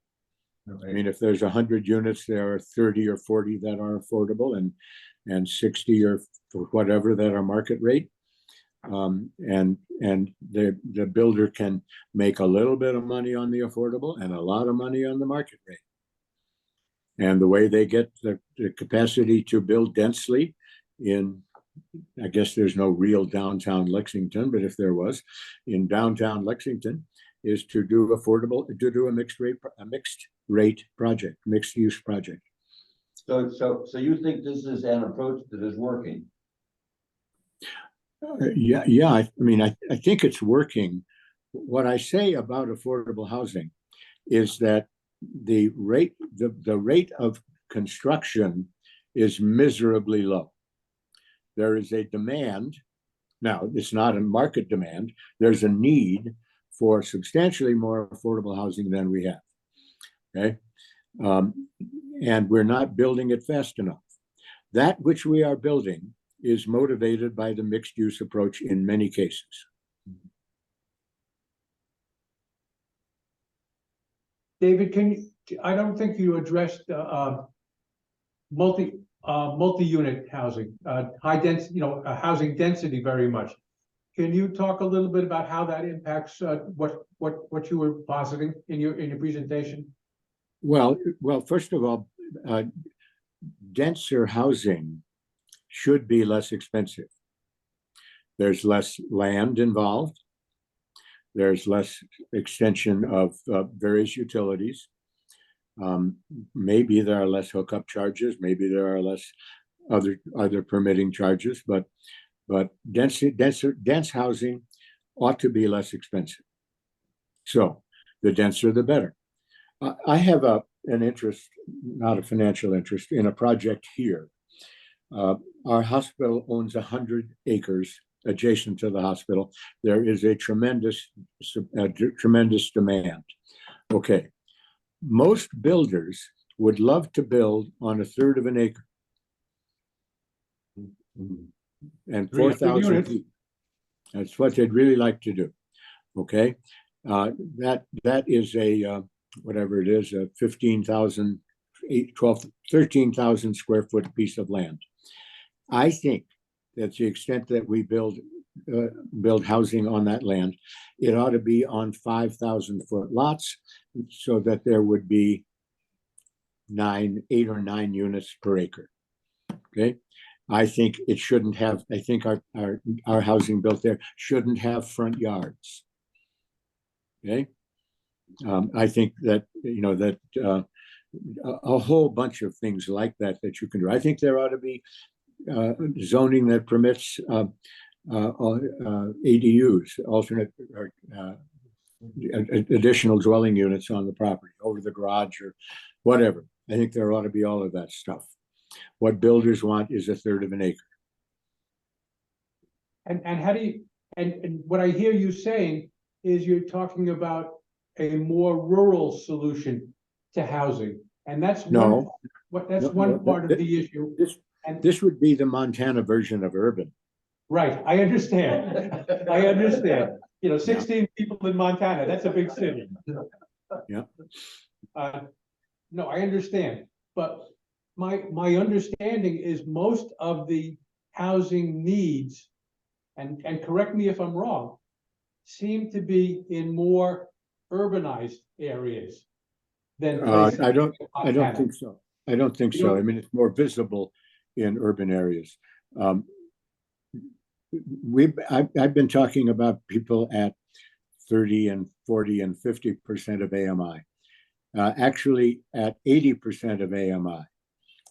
I mean, if there's 100 units, there are 30 or 40 that are affordable, and 60 or whatever that are market rate. And the builder can make a little bit of money on the affordable and a lot of money on the market rate. And the way they get the capacity to build densely in, I guess there's no real downtown Lexington, but if there was, in downtown Lexington, is to do a mixed rate project, mixed use project. So you think this is an approach that is working? Yeah. I mean, I think it's working. What I say about affordable housing is that the rate of construction is miserably low. There is a demand. Now, it's not a market demand. There's a need for substantially more affordable housing than we have. Okay. And we're not building it fast enough. That which we are building is motivated by the mixed use approach in many cases. David, I don't think you addressed multi-unit housing, high density, housing density very much. Can you talk a little bit about how that impacts what you were positing in your presentation? Well, first of all, denser housing should be less expensive. There's less land involved. There's less extension of various utilities. Maybe there are less hookup charges. Maybe there are less other permitting charges. But dense housing ought to be less expensive. So the denser, the better. I have an interest, not a financial interest, in a project here. Our hospital owns 100 acres adjacent to the hospital. There is a tremendous demand. Okay. Most builders would love to build on a third of an acre. And 4,000 feet. That's what they'd really like to do. Okay. That is a, whatever it is, a 13,000 square foot piece of land. I think that to the extent that we build housing on that land, it ought to be on 5,000 foot lots, so that there would be 8 or 9 units per acre. Okay. I think it shouldn't have, I think our housing built there shouldn't have front yards. Okay. I think that, a whole bunch of things like that you can do. I think there ought to be zoning that permits ADUs, alternate additional dwelling units on the property, over the garage or whatever. I think there ought to be all of that stuff. What builders want is a third of an acre. And how do you, and what I hear you saying is you're talking about a more rural solution to housing. And that's one part of the issue. This would be the Montana version of urban. Right, I understand. I understand. 16 people in Montana, that's a big city. Yeah. No, I understand. But my understanding is most of the housing needs, and correct me if I'm wrong, seem to be in more urbanized areas than I don't think so. I don't think so. I mean, it's more visible in urban areas. I've been talking about people at 30 and 40 and 50% of AMI, actually at 80% of AMI,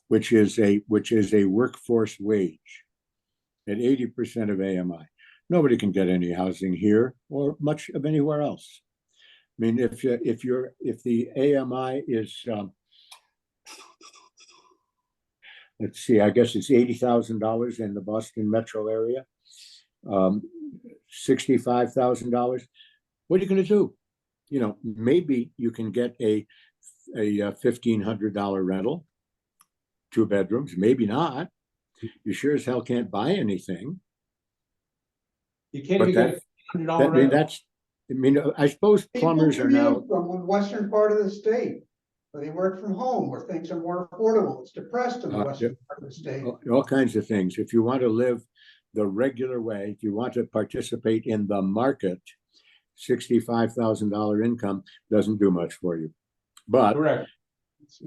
which is a workforce wage. At 80% of AMI, nobody can get any housing here or much of anywhere else. I mean, if the AMI is let's see, I guess it's $80,000 in the Boston metro area, $65,000. What are you going to do? Maybe you can get a $1,500 rental, 2 bedrooms. Maybe not. You sure as hell can't buy anything. You can't even get $100 rental. I mean, I suppose plumbers are now, From the western part of the state, where they work from home, where things are more affordable. It's depressed in the western part of the state. all kinds of things. If you want to live the regular way, if you want to participate in the market, $65,000 income doesn't do much for you. But Correct.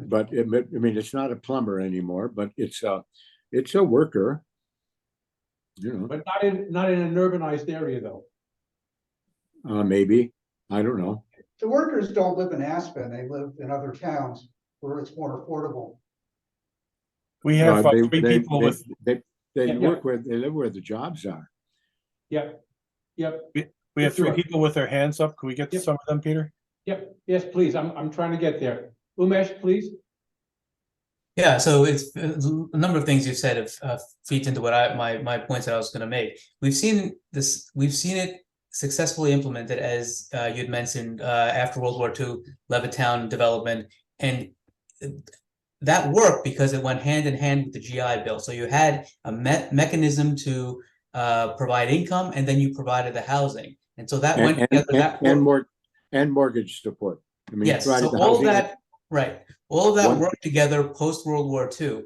but I mean, it's not a plumber anymore, but it's a worker, you know. But not in an urbanized area though. Maybe, I don't know. The workers don't live in Aspen. They live in other towns where it's more affordable. We have They three people with, they Yeah, work where they live where the jobs are. Yep. we have three Sure. people with their hands up. Can we get to Yep. some of them, Peter? Yep, yes, please. I'm trying to get there. Umesh, please. Yeah, so it's a number of things you said feeds into what my points that I was going to make. We've seen it successfully implemented, as you'd mentioned, after World War II, Levittown development, and that worked because it went hand in hand with the GI Bill. So you had a mechanism to provide income, and then you provided the housing, and so that went together. And mortgage support. I mean, Yes, so all that, right, all of that worked together post World War II.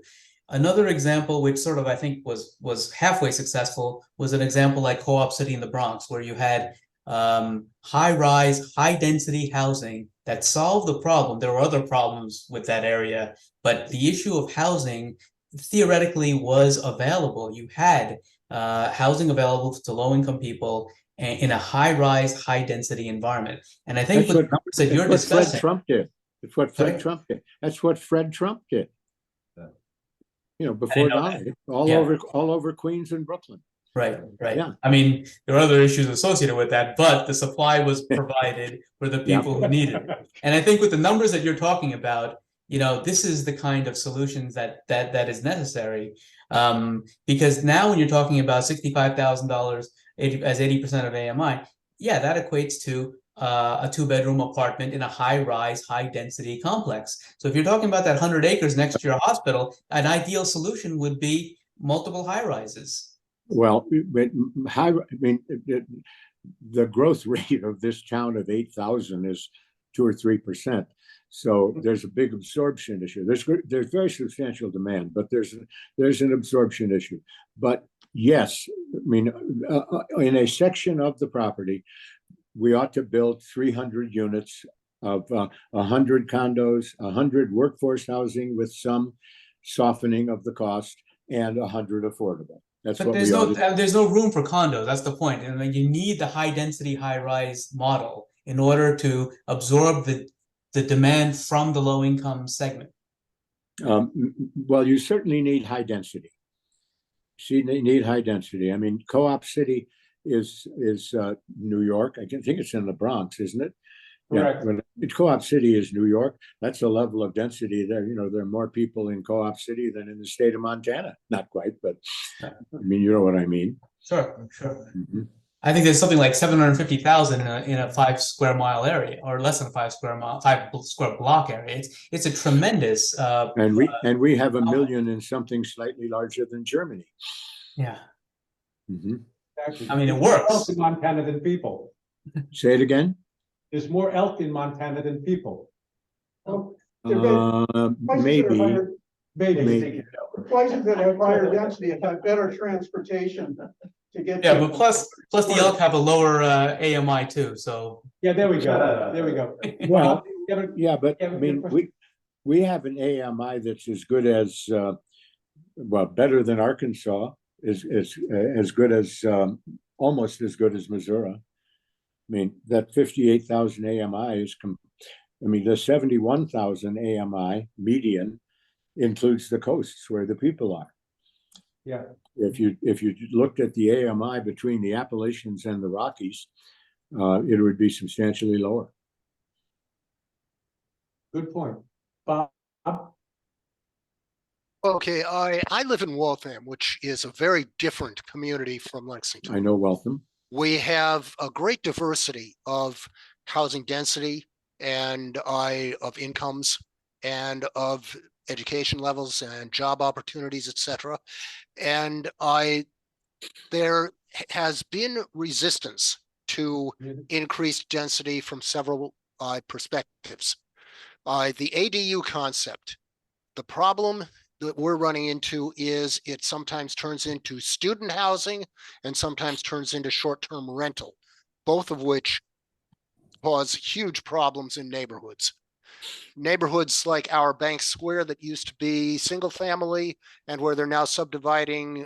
Another example, which sort of I think was halfway successful, was an example like Co-op City in the Bronx, where you had high-rise, high-density housing that solved the problem. There were other problems with that area, but the issue of housing theoretically was available. You had housing available to low-income people in a high-rise, high-density environment. And I think that's that you're discussing. Fred Trump did. That's what Fred Trump did. That's what Fred Trump did. You know, before Donald, all over Queens and Brooklyn. Right. Yeah. I mean, there are other issues associated with that, but the supply was provided for the people who needed it. And I think with the numbers that you're talking about, you know, this is the kind of solutions that is necessary. Because now when you're talking about $65,000 as 80% of AMI, yeah, that equates to a 2-bedroom apartment in a high-rise, high-density complex. So if you're talking about that 100 acres next to your hospital, an ideal solution would be multiple high-rises. Well, but the growth rate of this town of 8,000 is 2 or 3%. So there's a big absorption issue. There's very substantial demand, but there's an absorption issue. But yes, I mean, in a section of the property, we ought to build 300 units of 100 condos, 100 workforce housing with some softening of the cost, and 100 affordable. That's what there's no room for condos. That's the point. And then you need the high density, high rise model in order to absorb the demand from the low income segment. Well, you certainly need high density. You need high density. I mean, Co-op City is New York. I think it's in the Bronx, isn't it? Correct. Yeah, Co-op City is New York. That's a level of density there. You know, there are more people in Co-op City than in the state of Montana. Not quite, but I mean, you know what I mean. Sure. Mm-hmm. I think there's something like 750,000 in a 5 square mile area, or less than 5 square block area. It's a tremendous. And we have 1 million in something slightly larger than Germany. Yeah. Mm-hmm. Exactly. I mean, it works. Elk in Montana than people. Say it again. There's more elk in Montana than people. Well, Maybe. places that have higher density have better transportation to get. Yeah, but plus the elk have a lower AMI too. So yeah, there we go. Well, yeah, but I mean, we have an AMI that's as good as better than Arkansas, is as good as almost as good as Missouri. I mean, that 58,000 AMI the 71,000 AMI median includes the coasts where the people are. Yeah. If you looked at the AMI between the Appalachians and the Rockies, it would be substantially lower. Good point. Bob? Okay, I live in Waltham, which is a very different community from Lexington. I know Waltham. We have a great diversity of housing density and of incomes and of education levels and job opportunities, etc. And there has been resistance to increased density from several perspectives. The ADU concept, the problem that we're running into is it sometimes turns into student housing and sometimes turns into short-term rental, both of which cause huge problems in neighborhoods. Neighborhoods like our Bank Square that used to be single family and where they're now subdividing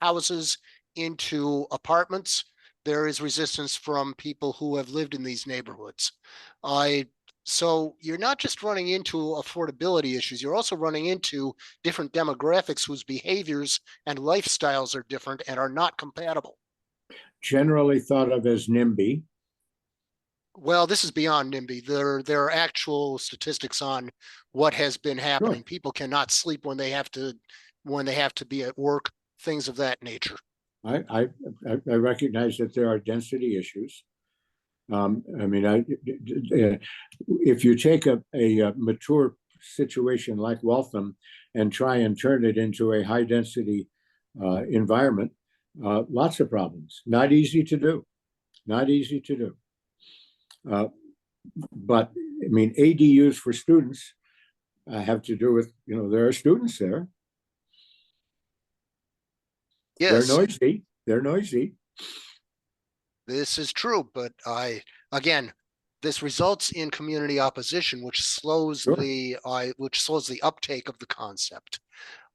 houses into apartments, there is resistance from people who have lived in these neighborhoods. So you're not just running into affordability issues, you're also running into different demographics whose behaviors and lifestyles are different and are not compatible. Generally thought of as NIMBY. Well, this is beyond NIMBY. There are actual statistics on what has been happening. Sure. People cannot sleep when they have to be at work, things of that nature. I recognize that there are density issues. I mean, if you take a mature situation like Waltham and try and turn it into a high density environment, lots of problems. Not easy to do. Not easy to do. But I mean, ADUs for students have to do with, you know, there are students there. Yes. They're noisy. They're noisy. This is true, but again, this results in community opposition, which slows Sure. the uptake of the concept.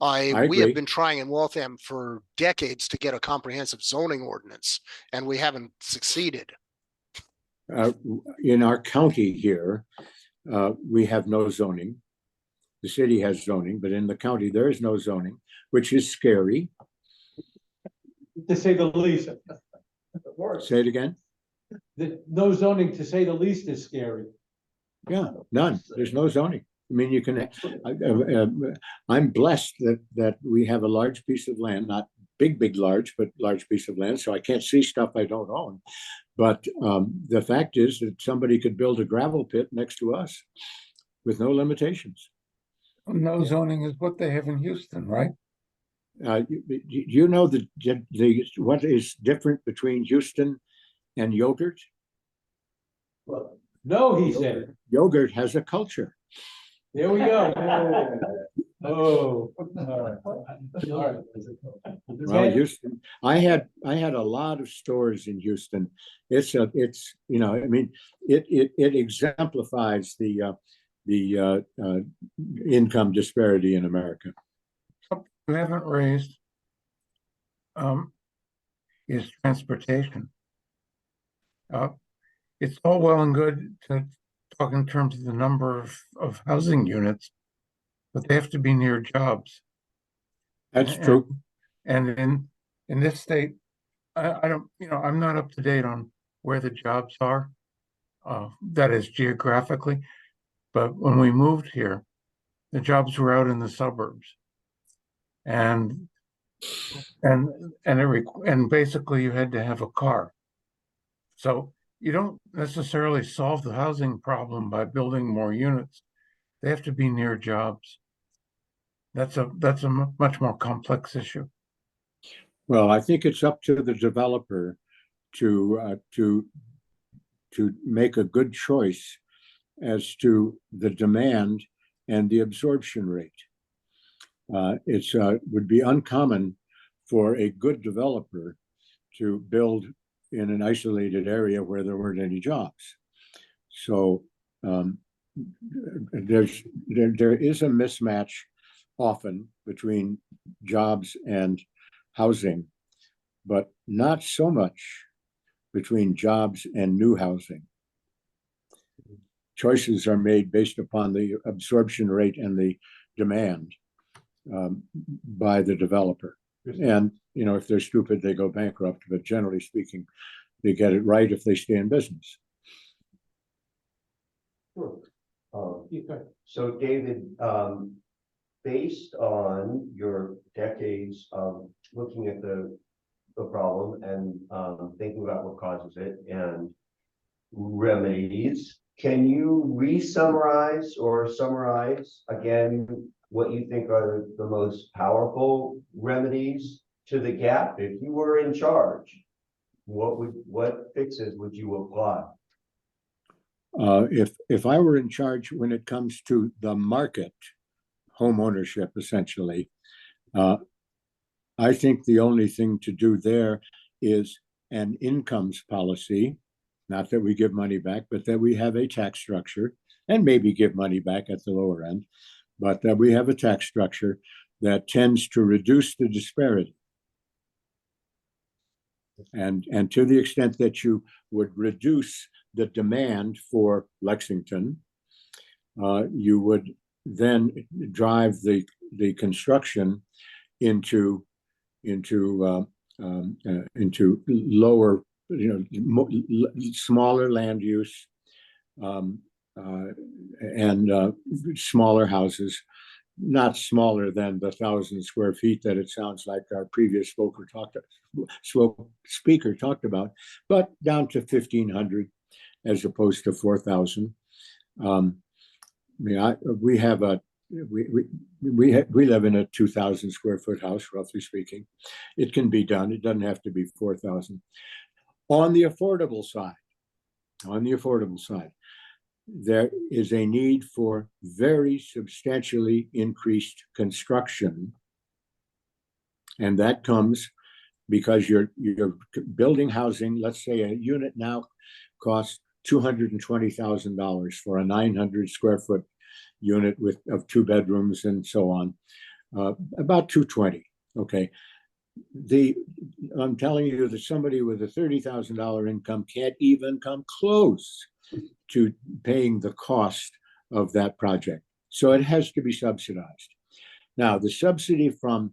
I We have agree. been trying in Waltham for decades to get a comprehensive zoning ordinance, and we haven't succeeded. In our county here, we have no zoning. The city has zoning, but in the county, there is no zoning, which is scary. To say the least. Say it again. No zoning, to say the least, is scary. Yeah, none. There's no zoning. I mean, you can. I'm blessed that we have a large piece of land, not big, large, but large piece of land. So I can't see stuff I don't own. But the fact is that somebody could build a gravel pit next to us with no limitations. No zoning is what they have in Houston, right? You know what is different between Houston and Yogurt? Well, no, he said. Yogurt has a culture. There we go. Oh. All right. Well, Houston, I had a lot of stores in Houston. It's you know, I mean, it exemplifies the income disparity in America. We haven't raised is transportation. It's all well and good to talk in terms of the number of housing units, but they have to be near jobs. That's true. And in this state, I don't, you know, I'm not up to date on where the jobs are, that is geographically, but when we moved here, the jobs were out in the suburbs. And basically you had to have a car. So you don't necessarily solve the housing problem by building more units. They have to be near jobs. That's a much more complex issue. Well, I think it's up to the developer to make a good choice as to the demand and the absorption rate. It would be uncommon for a good developer to build in an isolated area where there weren't any jobs. So there is a mismatch often between jobs and housing, but not so much between jobs and new housing. Choices are made based upon the absorption rate and the demand by the developer. And, you know, if they're stupid, they go bankrupt, but generally speaking, they get it right if they stay in business. Sure. So David, based on your decades of looking at the problem and thinking about what causes it and remedies, can you re-summarize or summarize again what you think are the most powerful remedies to the gap if you were in charge? what fixes would you apply? If I were in charge when it comes to the market, home ownership, essentially, I think the only thing to do there is an incomes policy, not that we give money back, but that we have a tax structure, and maybe give money back at the lower end, but that we have a tax structure that tends to reduce the disparity. And to the extent that you would reduce the demand for Lexington, you would then drive the construction into lower, smaller land use, and smaller houses, not smaller than the 1,000 square feet that it sounds like our previous speaker talked about, but down to 1,500 as opposed to 4,000. We live in a 2,000 square foot house, roughly speaking. It can be done. It doesn't have to be 4,000. On the affordable side, there is a need for very substantially increased construction. And that comes because you're building housing. Let's say a unit now costs $220,000 for a 900 square foot unit of 2 bedrooms and so on, about 220. Okay. I'm telling you that somebody with a $30,000 income can't even come close to paying the cost of that project. So it has to be subsidized. Now, the subsidy from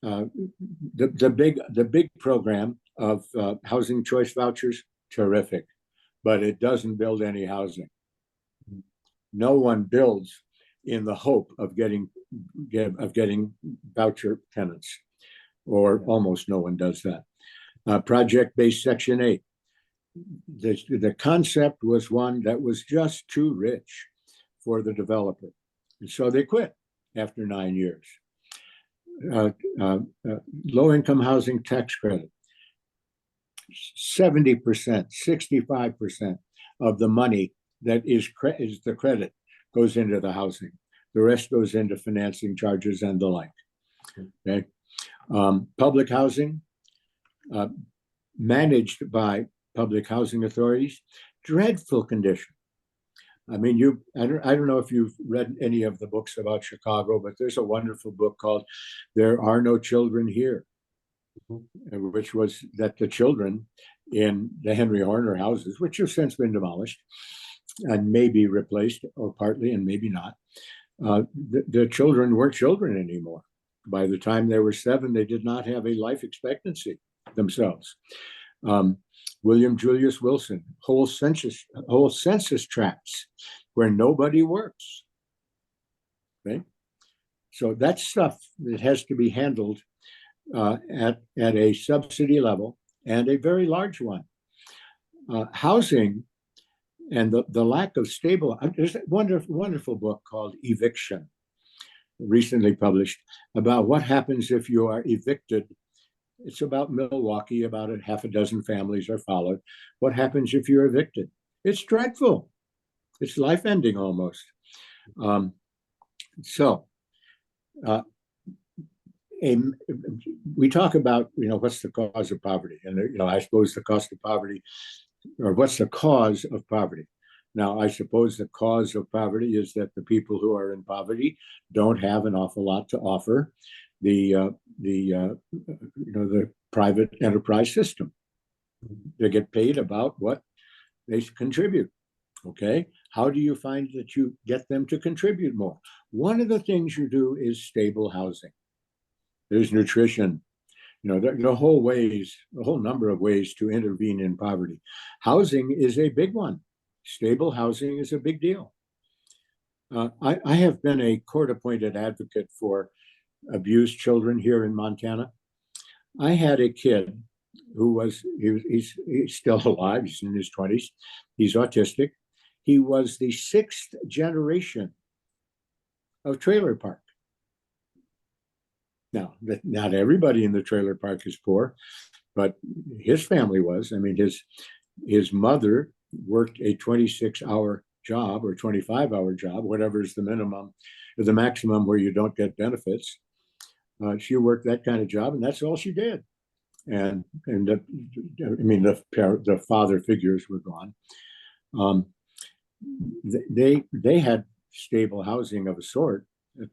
the big program of housing choice vouchers, terrific, but it doesn't build any housing. No one builds in the hope of getting voucher tenants, or almost no one does that. Project-based Section 8. The concept was one that was just too rich for the developer. And so they quit after 9 years. Low-income housing tax credit. 70%, 65% of the money that is the credit goes into the housing. The rest goes into financing charges and the like. Okay. Public housing, managed by public housing authorities, dreadful condition. I mean, I don't know if you've read any of the books about Chicago, but there's a wonderful book called "There Are No Children Here," which was that the children in the Henry Horner houses, which have since been demolished and maybe replaced, or partly and maybe not, the children weren't children anymore. By the time they were 7, they did not have a life expectancy themselves. William Julius Wilson, whole census tracts where nobody works. Okay, so that's stuff that has to be handled at a subsidy level, and a very large one. Housing and the lack of stable. There's a wonderful book called Eviction, recently published, about what happens if you are evicted. It's about Milwaukee. About a half a dozen families are followed. What happens if you're evicted? It's dreadful. It's life-ending almost. We talk about, what's the cause of poverty? And, I suppose the cost of poverty, or what's the cause of poverty? Now, I suppose the cause of poverty is that the people who are in poverty don't have an awful lot to offer the private enterprise system. They get paid about what they contribute. Okay, how do you find that you get them to contribute more? One of the things you do is stable housing. There's nutrition. There are a whole number of ways to intervene in poverty. Housing is a big one. Stable housing is a big deal. I have been a court-appointed advocate for abused children here in Montana. I had a kid who he's still alive. He's in his 20s. He's autistic. He was the 6th generation of trailer park. Now, not everybody in the trailer park is poor, but his family was. I mean, his mother worked a 26-hour job or 25-hour job, whatever is the minimum or the maximum where you don't get benefits. She worked that kind of job, and that's all she did. And the father figures were gone. They had stable housing of a sort,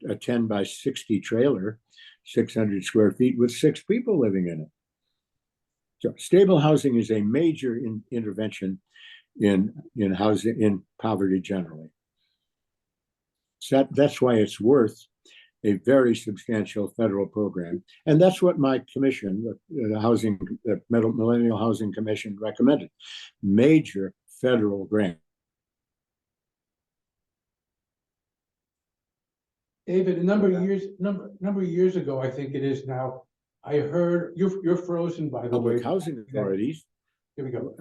a 10 by 60 trailer, 600 square feet with 6 people living in it. So stable housing is a major intervention in housing, in poverty generally. So that's why it's worth a very substantial federal program. And that's what my commission, the Millennial Housing Commission, recommended. Major federal grant. David, a number of years ago, I think it is now, I heard, you're frozen, by the way. Public housing authorities Here we go.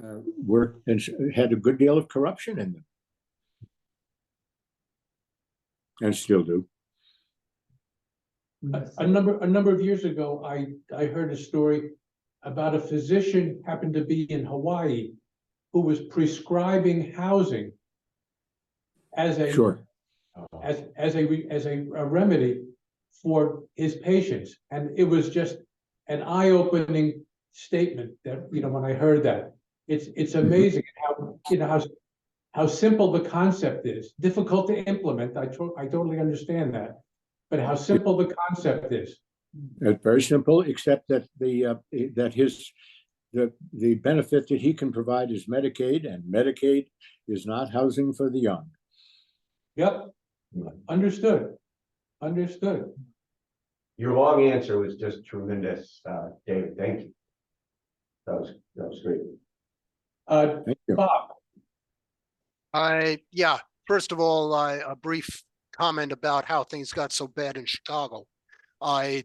were and had a good deal of corruption in them. And still do. A number of years ago, I heard a story about a physician happened to be in Hawaii who was prescribing housing as a Sure. as a remedy for his patients, and it was just an eye-opening statement that, you know, when I heard that, it's amazing how, you know, how simple the concept is. Difficult to implement. I totally understand that, but how simple the concept is. It's very simple, except that the benefit that he can provide is Medicaid, and Medicaid is not housing for the young. Yep, understood. Understood. Your long answer was just tremendous, David. Thank you. That was great. Thank you. Bob. Yeah, first of all, a brief comment about how things got so bad in Chicago. The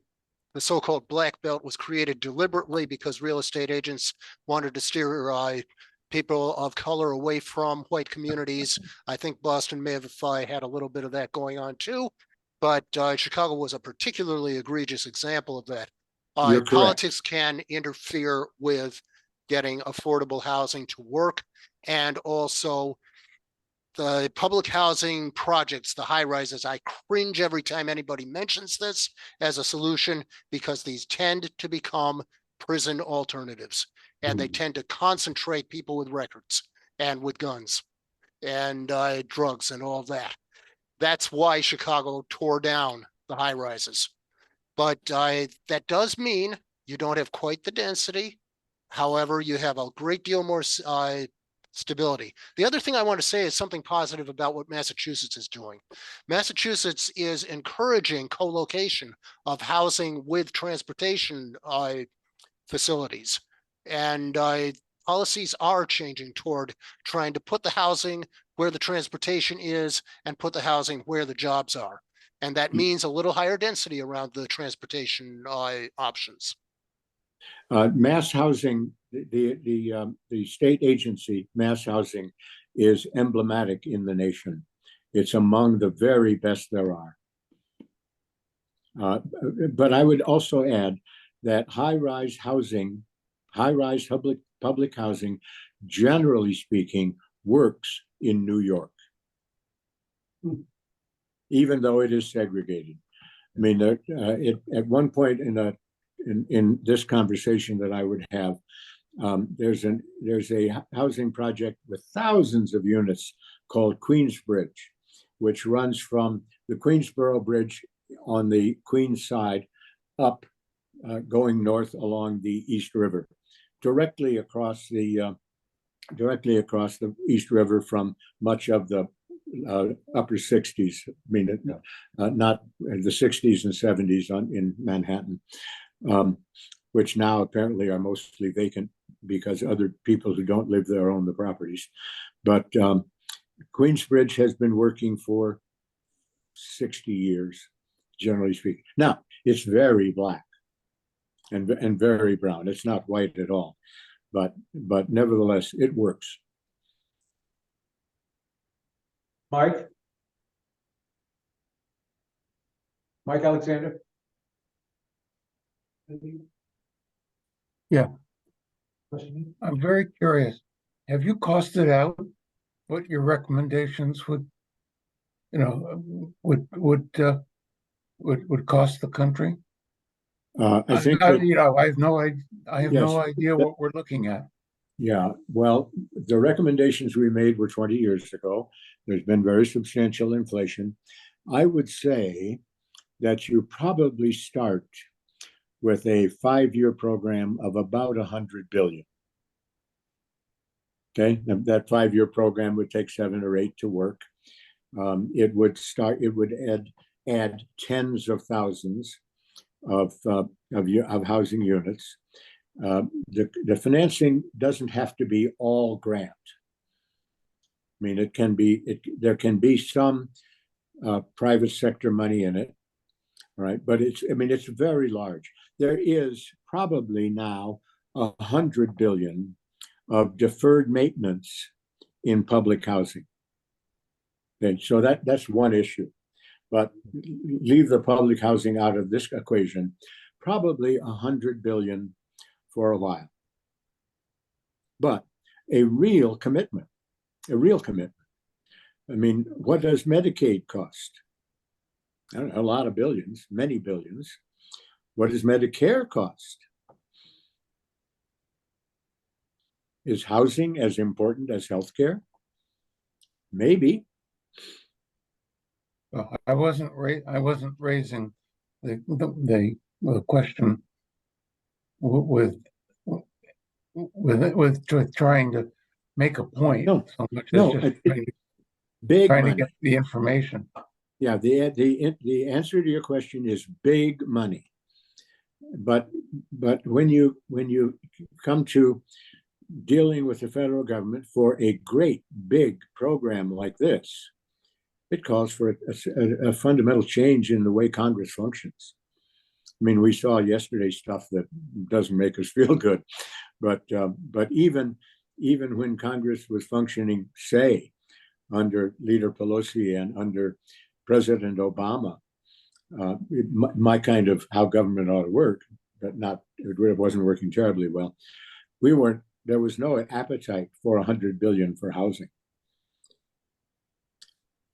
so-called black belt was created deliberately because real estate agents wanted to steer people of color away from white communities. I think Boston may have had a little bit of that going on too, but Chicago was a particularly egregious example of that. Politics can interfere with getting affordable housing to work, and also the public housing projects, the high rises. I cringe every time anybody mentions this as a solution, because these tend to become prison alternatives, and they tend to concentrate people with records and with guns and drugs and all of that. That's why Chicago tore down the high rises. But that does mean you don't have quite the density. However, you have a great deal more stability. The other thing I want to say is something positive about what Massachusetts is doing. Massachusetts is encouraging co-location of housing with transportation facilities, and policies are changing toward trying to put the housing where the transportation is and put the housing where the jobs are. And that means a little higher density around the transportation options. Mass housing, the state agency, Mass Housing, is emblematic in the nation. It's among the very best there are. But I would also add that high-rise public housing, generally speaking, works in New York, even though it is segregated. I mean, at one point in this conversation that I would have, there's a housing project with thousands of units called Queensbridge, which runs from the Queensboro Bridge on the Queens side up, going north along the East River, directly across the East River from much of the upper 60s. I mean, not the 60s and 70s in Manhattan. Which now apparently are mostly vacant because other people who don't live there own the properties. But Queensbridge has been working for 60 years, generally speaking. Now, it's very black and very brown. It's not white at all, but nevertheless, it works. Mike Alexander. Yeah, I'm very curious. Have you costed out what your recommendations would, would cost the country? I think that, I have no idea. I have no Yes, idea what we're looking at. yeah, well, the recommendations we made were 20 years ago. There's been very substantial inflation. I would say that you probably start with a 5-year program of about 100 billion. Okay, and that 5-year program would take 7 or 8 to work. It would add tens of thousands of housing units. The financing doesn't have to be all grant. I mean, there can be some private sector money in it, right? But it's very large. There is probably now 100 billion of deferred maintenance in public housing. Okay, so that's one issue. But leave the public housing out of this equation, probably 100 billion for a while. But a real commitment. I mean, what does Medicaid cost? I don't know, a lot of billions, many billions. What does Medicare cost? Is housing as important as healthcare? Maybe. Well, I wasn't raising the question with trying to make a point. No, so much no, as just trying to get the information. Yeah, the answer to your question is big money. But when you come to dealing with the federal government for a great big program like this, it calls for a fundamental change in the way Congress functions. I mean, we saw yesterday stuff that doesn't make us feel good, but even when Congress was functioning, say, under Leader Pelosi and under President Obama, my kind of how government ought to work, but it wasn't working terribly well. There was no appetite for 100 billion for housing.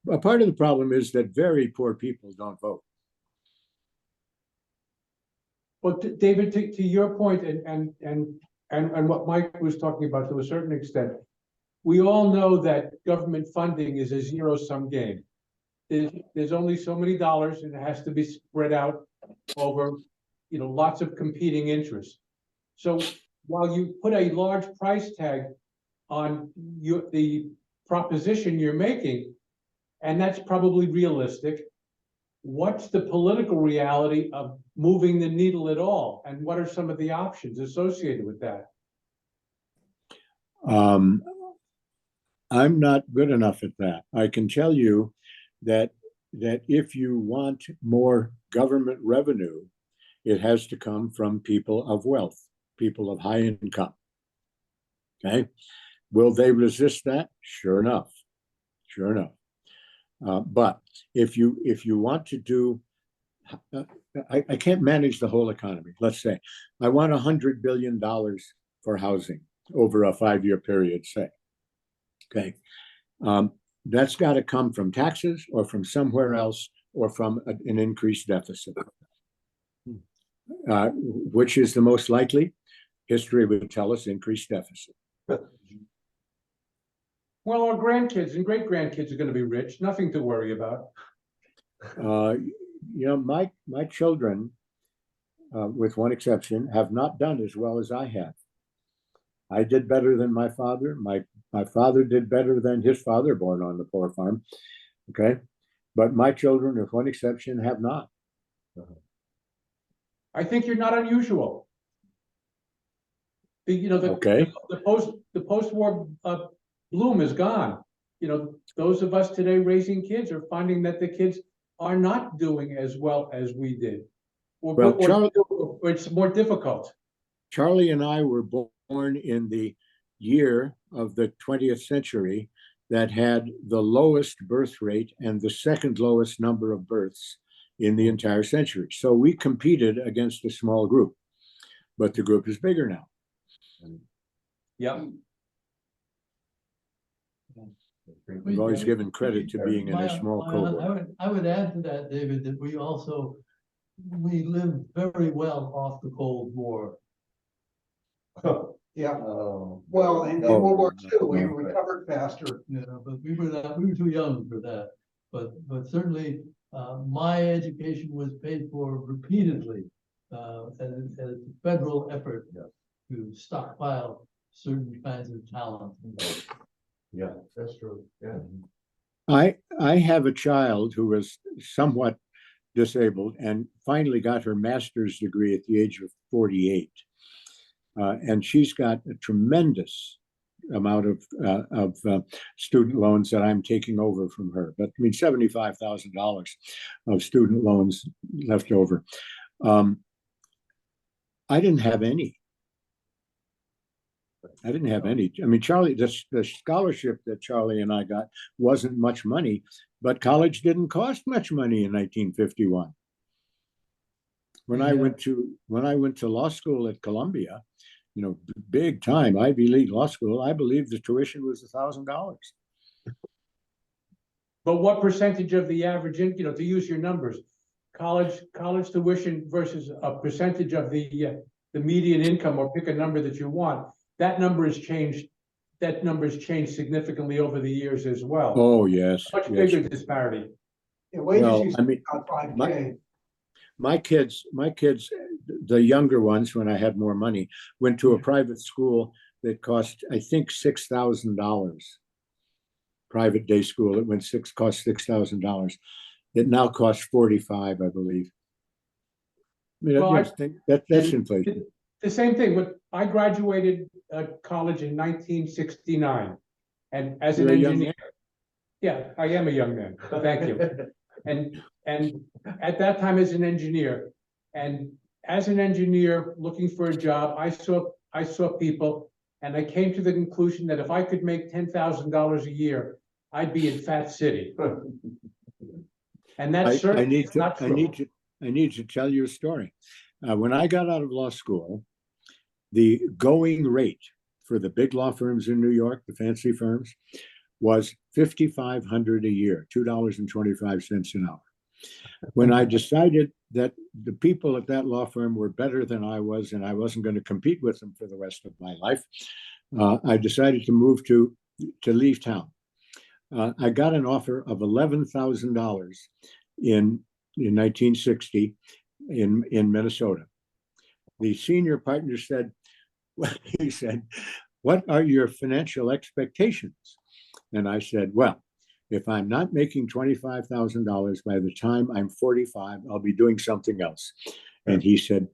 A part of the problem is that very poor people don't vote. Well, David, to your point, and what Mike was talking about to a certain extent, we all know that government funding is a zero-sum game. There's only so many dollars, and it has to be spread out over, lots of competing interests. So while you put a large price tag on the proposition you're making, and that's probably realistic, what's the political reality of moving the needle at all? And what are some of the options associated with that? I'm not good enough at that. I can tell you that if you want more government revenue, it has to come from people of wealth, people of high income. Okay, will they resist that? Sure enough. But if you want to do, I can't manage the whole economy. Let's say I want $100 billion for housing over a 5-year period, say. Okay, that's got to come from taxes or from somewhere else or from an increased deficit. Which is the most likely? History would tell us increased deficit. Well, our grandkids and great-grandkids are going to be rich. Nothing to worry about. My children, with one exception, have not done as well as I have. I did better than my father. My father did better than his father, born on the poor farm. Okay, but my children, with one exception, have not. I think you're not unusual. Okay. The post-war bloom is gone. Those of us today raising kids are finding that the kids are not doing as well as we did. Or it's more difficult. Charlie and I were born in the year of the 20th century that had the lowest birth rate and the second lowest number of births in the entire century. So we competed against a small group, but the group is bigger now. Yep. We've always given credit to being in a small cohort. I would add to that, David, that we lived very well off the Cold War. Yeah, Oh. well, in World War II, we recovered faster. Yeah, but we were too young for that. But certainly, my education was paid for repeatedly as a federal effort to stockpile certain kinds of talent. Yeah, that's true, yeah. I have a child who was somewhat disabled and finally got her master's degree at the age of 48. And she's got a tremendous amount of student loans that I'm taking over from her. But I mean, $75,000 of student loans left over. I didn't have any. I mean, Charlie, the scholarship that Charlie and I got wasn't much money, but college didn't cost much money in 1951. When I went to law school at Columbia, you know, big time Ivy League law school, I believe the tuition was $1,000. But what percentage of the average, to use your numbers, college tuition versus a percentage of the median income, or pick a number that you want, that number has changed. That number's changed significantly over the years as well. Oh, yes. Much bigger disparity. Yeah, wages Well, used I to be mean, about 5K. my kids, the younger ones, when I had more money, went to a private school that cost, I think, $6,000. Private day school. It cost $6,000. It now costs $45,000, I believe. I mean, Well, that's inflation. The same thing. I graduated college in 1969, and as an engineer, yeah, I am a young man. Thank you. And at that time, as an engineer, looking for a job, I saw people, and I came to the conclusion that if I could make $10,000 a year, I'd be in Fat City. And that's certainly not true. I need to tell you a story. When I got out of law school, the going rate for the big law firms in New York, the fancy firms, was $5,500 a year, $2.25 an hour. When I decided that the people at that law firm were better than I was, and I wasn't going to compete with them for the rest of my life, I decided to move to leave town. I got an offer of $11,000 in 1960 in Minnesota. The senior partner said, he said, "What are your financial expectations?" And I said, "Well, if I'm not making $25,000 by the time I'm 45, I'll be doing something else." And he said,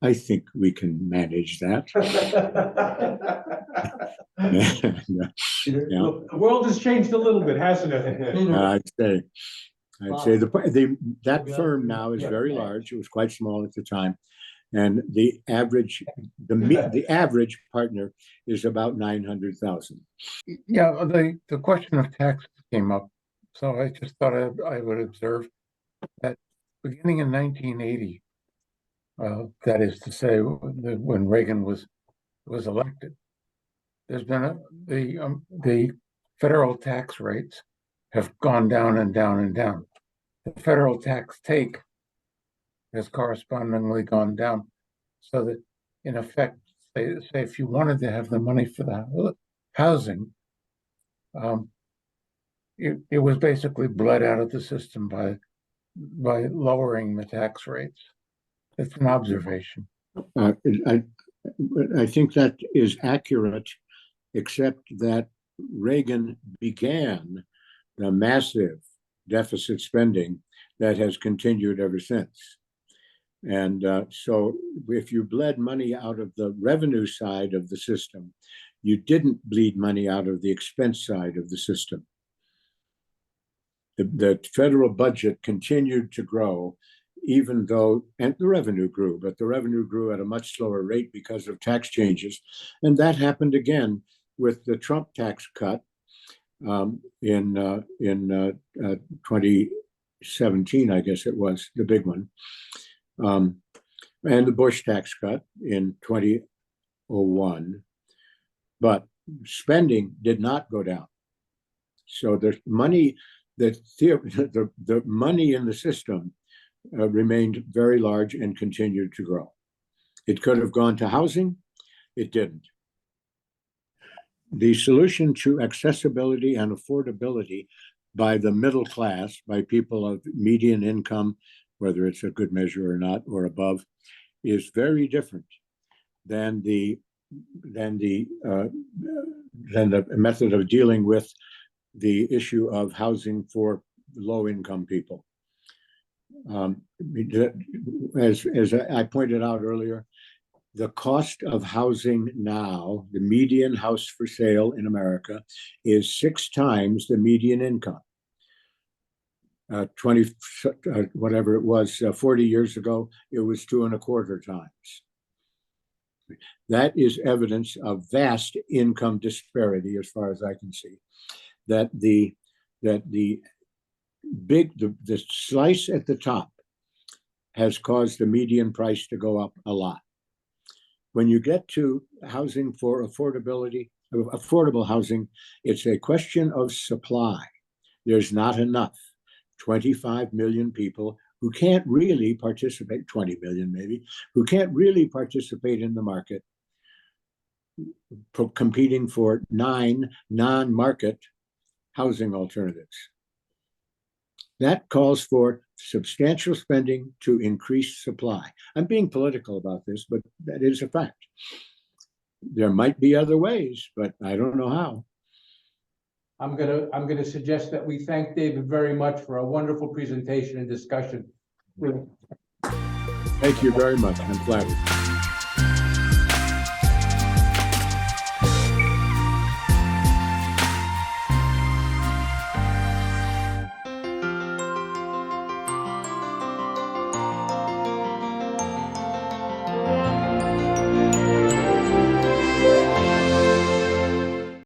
"I think we can manage that." The world has changed a little bit, hasn't it? I'd say that firm now is very large. It was quite small at the time. And the average partner is about 900,000. Yeah, the question of tax came up, so I just thought I would observe that beginning in 1980, that is to say, when Reagan was elected, there's been the federal tax rates have gone down and down and down. The federal tax take has correspondingly gone down, so that in effect, say if you wanted to have the money for the housing, it was basically bled out of the system by lowering the tax rates. It's an observation. I think that is accurate, except that Reagan began the massive deficit spending that has continued ever since. And so if you bled money out of the revenue side of the system, you didn't bleed money out of the expense side of the system. The federal budget continued to grow, even though, and the revenue grew, but the revenue grew at a much slower rate because of tax changes. And that happened again with the Trump tax cut in 2017, I guess it was, the big one. And the Bush tax cut in 2001. but spending did not go down. So the money, the money in the system remained very large and continued to grow. It could have gone to housing, it didn't. The solution to accessibility and affordability by the middle class, by people of median income, whether it's a good measure or not, or above, is very different than the method of dealing with the issue of housing for low-income people. As I pointed out earlier, the cost of housing now, the median house for sale in America, is 6 times the median income. 40 years ago, it was 2.25 times. That is evidence of vast income disparity, as far as I can see. That the slice at the top has caused the median price to go up a lot. When you get to housing for affordable housing, it's a question of supply. There's not enough. 25 million people who can't really participate, 20 million maybe, who can't really participate in the market, competing for 9 non-market housing alternatives. That calls for substantial spending to increase supply. I'm being political about this, but that is a fact. There might be other ways, but I don't know how. I'm gonna suggest that we thank David very much for a wonderful presentation and discussion. Thank you very much. I'm flattered.